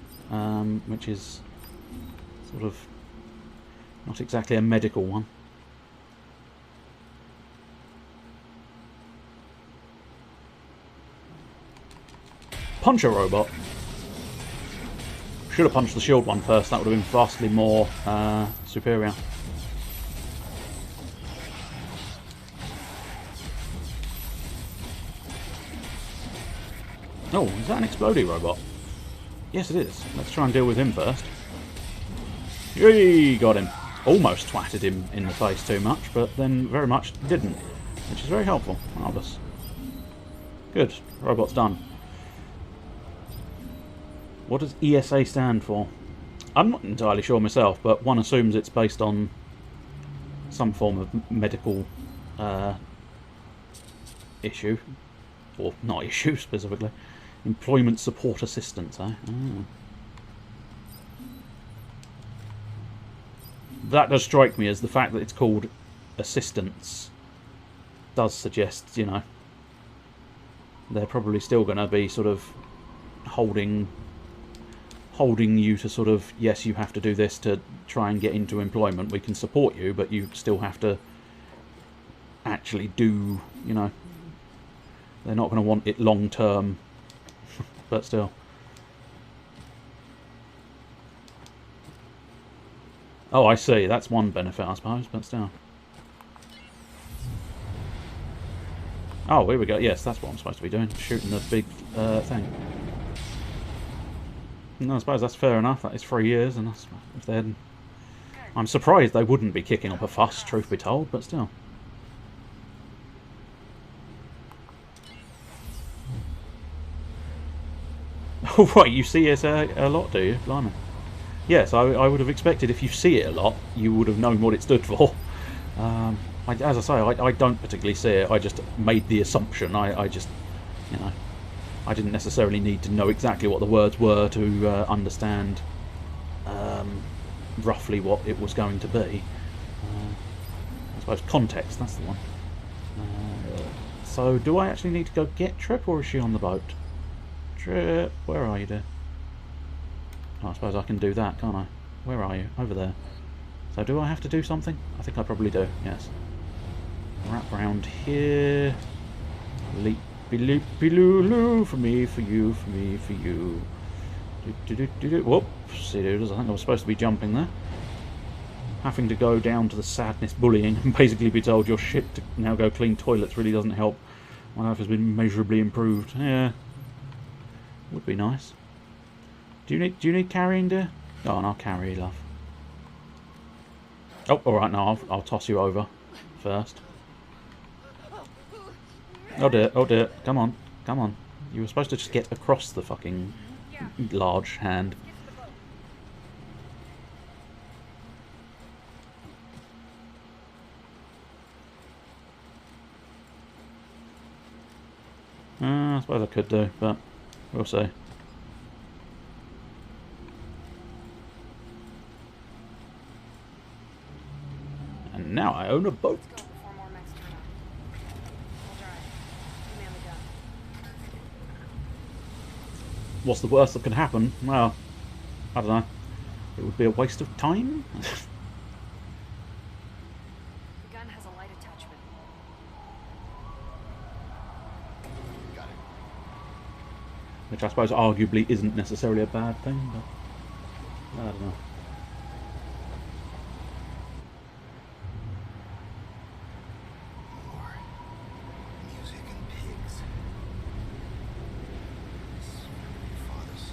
[SPEAKER 1] which is sort of not exactly a medical one. Punch a robot. Should have punched the shield one first. That would have been vastly more superior. Oh, is that an explodey robot? Yes, it is. Let's try and deal with him first. Yay! Got him. Almost twatted him in the face too much, but then very much didn't, which is very helpful. Marvellous. Good. Robot's done. What does ESA stand for? I'm not entirely sure myself, but one assumes it's based on some form of medical issue. Or not issue, specifically. Employment support assistance, eh? Oh. That does strike me as the fact that it's called assistance does suggest, you know, they're probably still going to be sort of holding you to sort of, yes, you have to do this to try and get into employment. We can support you, but you still have to actually do, you know, they're not going to want it long term, but still. Oh, I see. That's one benefit, I suppose, but still. Oh, here we go. Yes, that's what I'm supposed to be doing. Shooting the big thing. No, I suppose that's fair enough. That is 3 years, and that's, if they hadn't... I'm surprised they wouldn't be kicking up a fuss, truth be told, but still. Oh, right, you see it a lot, do you? Blimey. Yes, I would have expected if you see it a lot, you would have known what it stood for. As I say, I don't particularly see it. I just made the assumption. I just, you know, I didn't necessarily need to know exactly what the words were to understand roughly what it was going to be. I suppose context, that's the one. So, do I actually need to go get Trip, or is she on the boat? Trip, where are you, dear? Oh, I suppose I can do that, can't I? Where are you? Over there. So do I have to do something? I think I probably do, yes. Wrap round here. Leap-be-loop-be-loo-loo. For me, for you, for me, for you. Do-do-do-do-do. Whoops, I think I was supposed to be jumping there. having to go down to the sadness bullying and basically be told your shit to now go clean toilets really doesn't help. My life has been measurably improved. Yeah, would be nice. Do you need carrying, dear? Oh, and I'll carry you, love. Oh, all right. Now I'll toss you over first. Oh dear, oh dear. Come on, come on. You were supposed to just get across the fucking large hand. I suppose I could do, but we'll see. And now I own a boat. What's the worst that can happen? Well, I don't know. It would be a waste of time.
[SPEAKER 2] The gun has a light attachment.
[SPEAKER 3] Got it.
[SPEAKER 1] Which I suppose arguably isn't necessarily a bad thing, but I don't know.
[SPEAKER 3] More music and pigs. This is from your father's.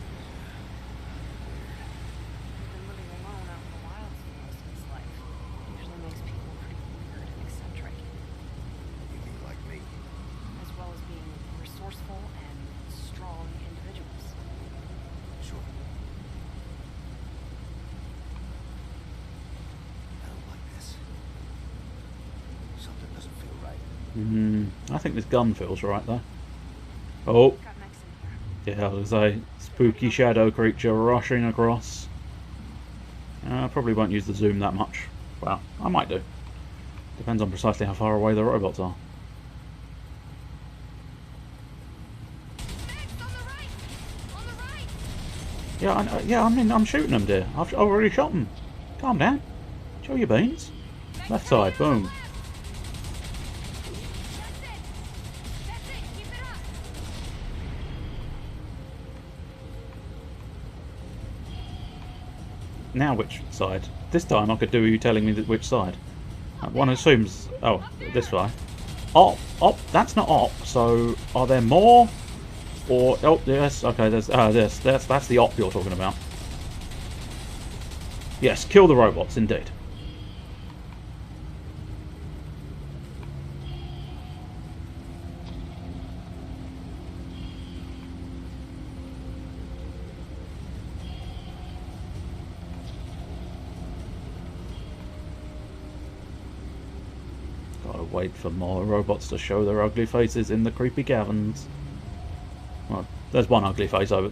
[SPEAKER 2] He's been living alone out in the wilds for most of his life. Usually makes people pretty weird and eccentric,
[SPEAKER 3] You mean like me?
[SPEAKER 2] as well as being resourceful and strong individuals.
[SPEAKER 3] Sure. I don't like this. Something doesn't feel right.
[SPEAKER 1] I think this gun feels right though. Oh,
[SPEAKER 2] Got mechs in here.
[SPEAKER 1] yeah, there's a spooky shadow creature rushing across. I probably won't use the zoom that much. Well, I might do. Depends on precisely how far away the robots are. Yeah, I mean, I'm shooting them, dear. I've already shot them. Calm down. Show your beans. Left side, boom. Now which side? This time I could do you telling me which side. One assumes... Oh, this way. Op. That's not op. So, are there more? Or... Oh, yes. Okay, there's... That's the op you're talking about. Yes, kill the robots, indeed. Gotta wait for more robots to show their ugly faces in the creepy caverns. Well, there's one ugly face over...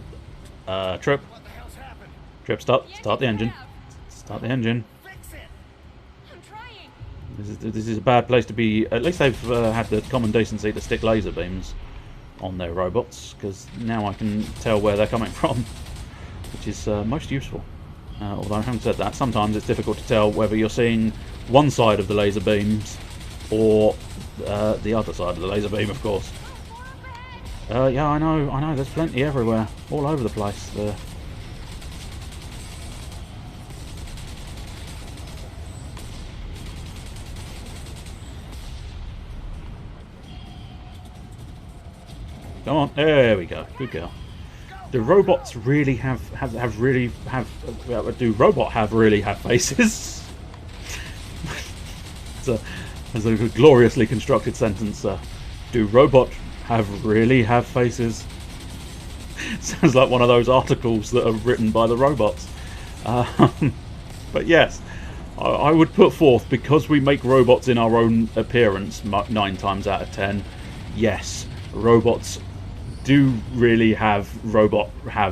[SPEAKER 1] Trip.
[SPEAKER 3] What the hell's happened?
[SPEAKER 1] Trip, start the engine. Start the engine.
[SPEAKER 3] Fix it!
[SPEAKER 2] I'm trying.
[SPEAKER 1] This is a bad place to be. At least they've had the common decency to stick laser beams on their robots, because now I can tell where they're coming from, which is most useful. Although having said that, sometimes it's difficult to tell whether you're seeing one side of the laser beams or the other side of the laser beam, of course. Yeah, I know. There's plenty everywhere, all over the place. Come on, there we go. Good girl. Do robots really have do robot have really have faces? It's a gloriously constructed sentence. Do robot have really have faces? Sounds like one of those articles that are written by the robots. But yes, I would put forth, because we make robots in our own appearance 9 times out of 10. Yes, robots do really have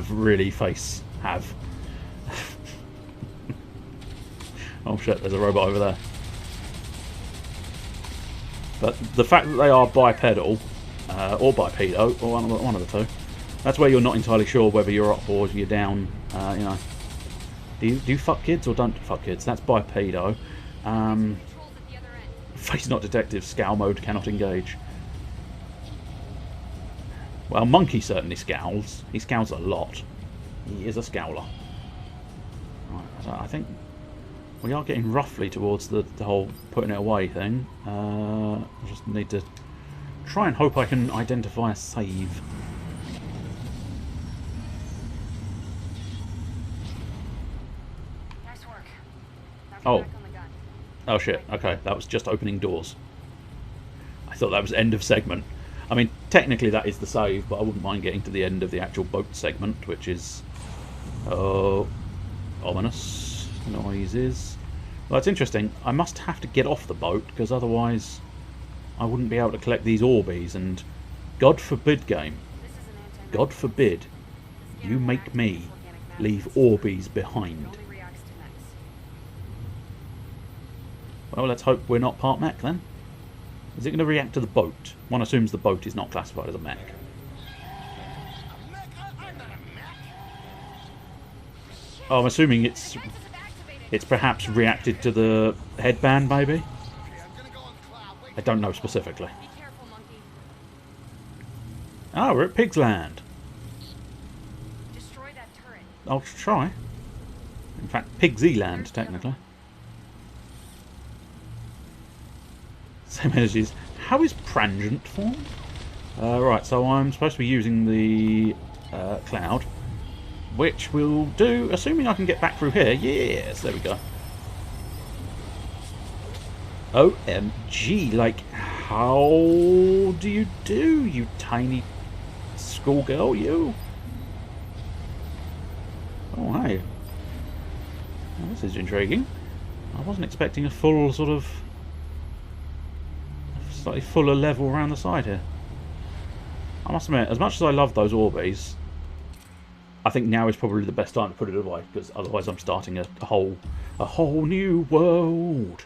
[SPEAKER 1] really face have. Oh shit, there's a robot over there. But the fact that they are bipedal, or bipedo, or one of the two, that's where you're not entirely sure whether you're up or you're down. You know, do you fuck kids or don't fuck kids? That's bipedo. Face not detected. Scowl mode cannot engage. Well, Monkey certainly scowls. He scowls a lot. He is a scowler. Right, so I think We are getting roughly towards the whole putting it away thing. I just need to try and hope I can identify a save.
[SPEAKER 2] Nice work. Now get
[SPEAKER 1] Oh.
[SPEAKER 2] back on the gun.
[SPEAKER 1] Oh shit, okay, that was just opening doors. I thought that was end of segment. I mean, technically that is the save, but I wouldn't mind getting to the end of the actual boat segment, which is... oh... ominous noises. Well, it's interesting. I must have to get off the boat, because otherwise I wouldn't be able to collect these Orbeez, and God forbid, game,
[SPEAKER 2] This is an anti-magnet.
[SPEAKER 1] God forbid,
[SPEAKER 2] The
[SPEAKER 1] you
[SPEAKER 2] scanner will
[SPEAKER 1] make
[SPEAKER 2] activate
[SPEAKER 1] me
[SPEAKER 2] this organic
[SPEAKER 1] leave
[SPEAKER 2] magnet.
[SPEAKER 1] Orbeez
[SPEAKER 2] It
[SPEAKER 1] behind.
[SPEAKER 2] only reacts to mechs.
[SPEAKER 1] Well, let's hope we're not part mech then. Is it going to react to the boat? One assumes the boat is not classified as a mech. Oh, I'm assuming it's perhaps reacted to the headband, maybe? I don't know specifically.
[SPEAKER 2] Be careful, monkey.
[SPEAKER 1] Ah, we're at Pig's Land.
[SPEAKER 2] Destroy that turret.
[SPEAKER 1] I'll try. In fact, Pigsy Land, technically. Same energies. How is Prangent formed? Right, so I'm supposed to be using the cloud, which will do, assuming I can get back through here. Yes, there we go. OMG, like, how do you do, you tiny schoolgirl, you? Oh, hey. Well, this is intriguing. I wasn't expecting a full sort of... slightly fuller level around the side here. I must admit, as much as I love those Orbeez, I think now is probably the best time to put it away, because otherwise I'm starting a whole new world.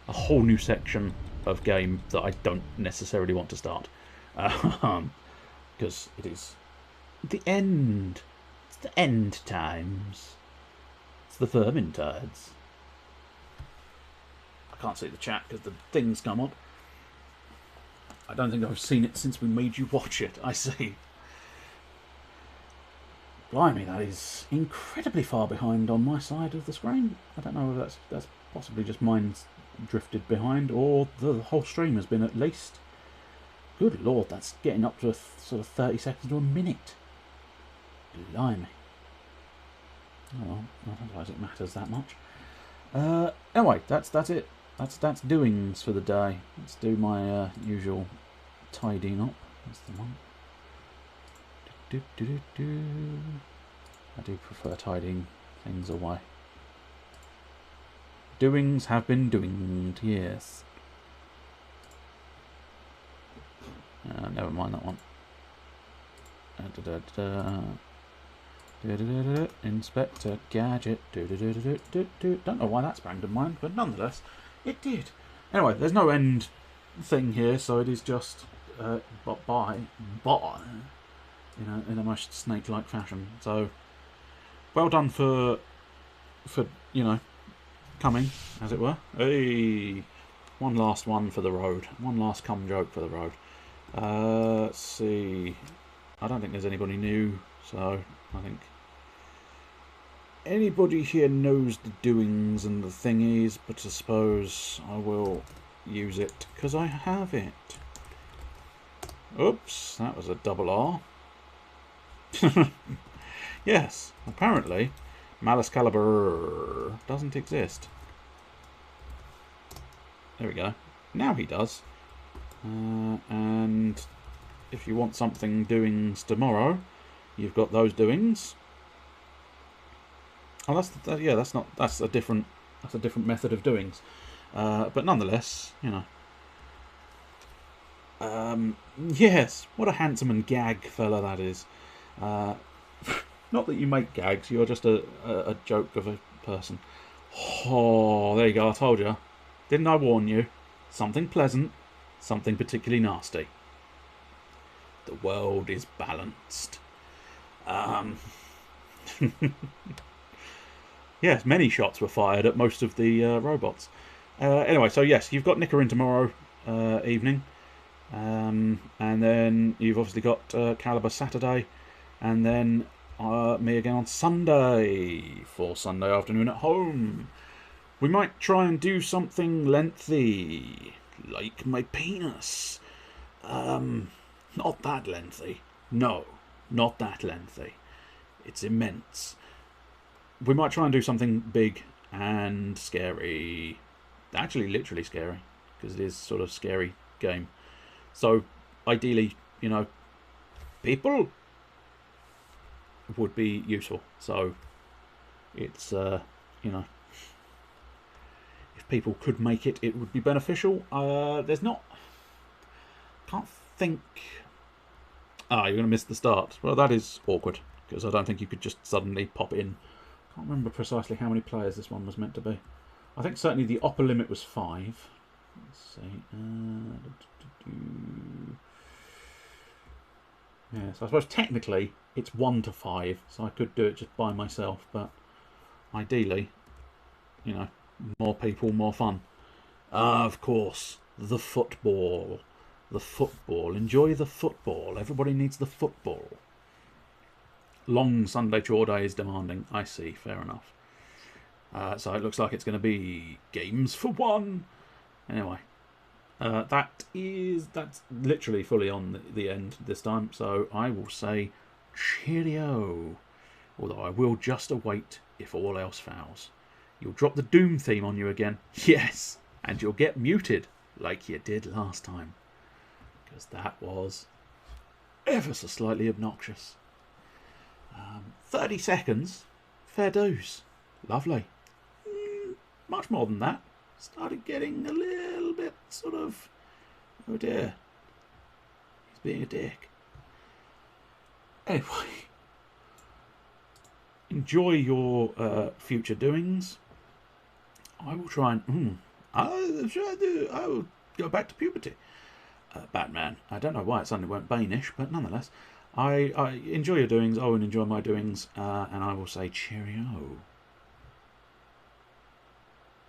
[SPEAKER 1] A whole new section of game that I don't necessarily want to start. Because it is the end. It's the end times. It's the Vermintides. I can't see the chat because the things come up. I don't think I've seen it since we made you watch it. I see. Blimey, that is incredibly far behind on my side of the screen. I don't know if that's possibly just mine's drifted behind, or the whole stream has been at least. Good lord, that's getting up to a sort of 30 seconds to a minute. Blimey. Oh well, I don't suppose it matters that much. Anyway, that's it. That's doings for the day. Let's do my usual tidying up. That's the one. I do prefer tidying things away. Doings have been doinged, yes. Never mind that one. Inspector Gadget. Don't know why that sprang to mind, but nonetheless, it did. Anyway, there's no end thing here, so it is just bye, in a most snake-like fashion. So, well done for coming, as it were. Hey, one last one for the road. One last cum joke for the road. Let's see. I don't think there's anybody new, so I think anybody here knows the doings and the thingies, but I suppose I will use it because I have it. Oops, that was a double R. Yes, apparently Malice Caliber doesn't exist. There we go. Now he does. And if you want something doings tomorrow, you've got those doings. Oh, that's a different method of doings. But nonetheless, yes, what a handsome and gag fella that is. Not that you make gags, you're just a joke of a person. Oh, there you go, I told you. Didn't I warn you? Something pleasant, something particularly nasty. The world is balanced. Yes, many shots were fired at most of the robots. Anyway, so yes, you've got Nicker in tomorrow evening. And then you've obviously got Caliber Saturday. And then me again on Sunday for Sunday afternoon at home. We might try and do something lengthy, like my penis. Not that lengthy. No, not that lengthy. It's immense. We might try and do something big and scary. Actually, literally scary, because it is sort of scary game. So, ideally, you know, people would be useful. So, it's, you know, if people could make it, it would be beneficial. There's not... Can't think... Ah, you're going to miss the start. Well, that is awkward, because I don't think you could just suddenly pop in. Can't remember precisely how many players this one was meant to be. I think certainly the upper limit was 5. Let's see. Yeah, so I suppose technically it's 1 to 5, so I could do it just by myself, but ideally, you know, more people, more fun. Of course, the football. The football. Enjoy the football. Everybody needs the football. Long Sunday chore day is demanding. I see, fair enough. So it looks like it's going to be games for 1. Anyway, that's literally fully on the end this time. So I will say cheerio. Although I will just await if all else fails. You'll drop the Doom theme on you again. Yes, and you'll get muted like you did last time. Because that was ever so slightly obnoxious. 30 seconds, fair dues. Lovely. Much more than that. Started getting a little bit sort of, oh dear, he's being a dick. Anyway, enjoy your future doings. I will try and, I will go back to puberty. Batman. I don't know why it suddenly went Banish, but nonetheless, I enjoy your doings. I will enjoy my doings, and I will say cheerio.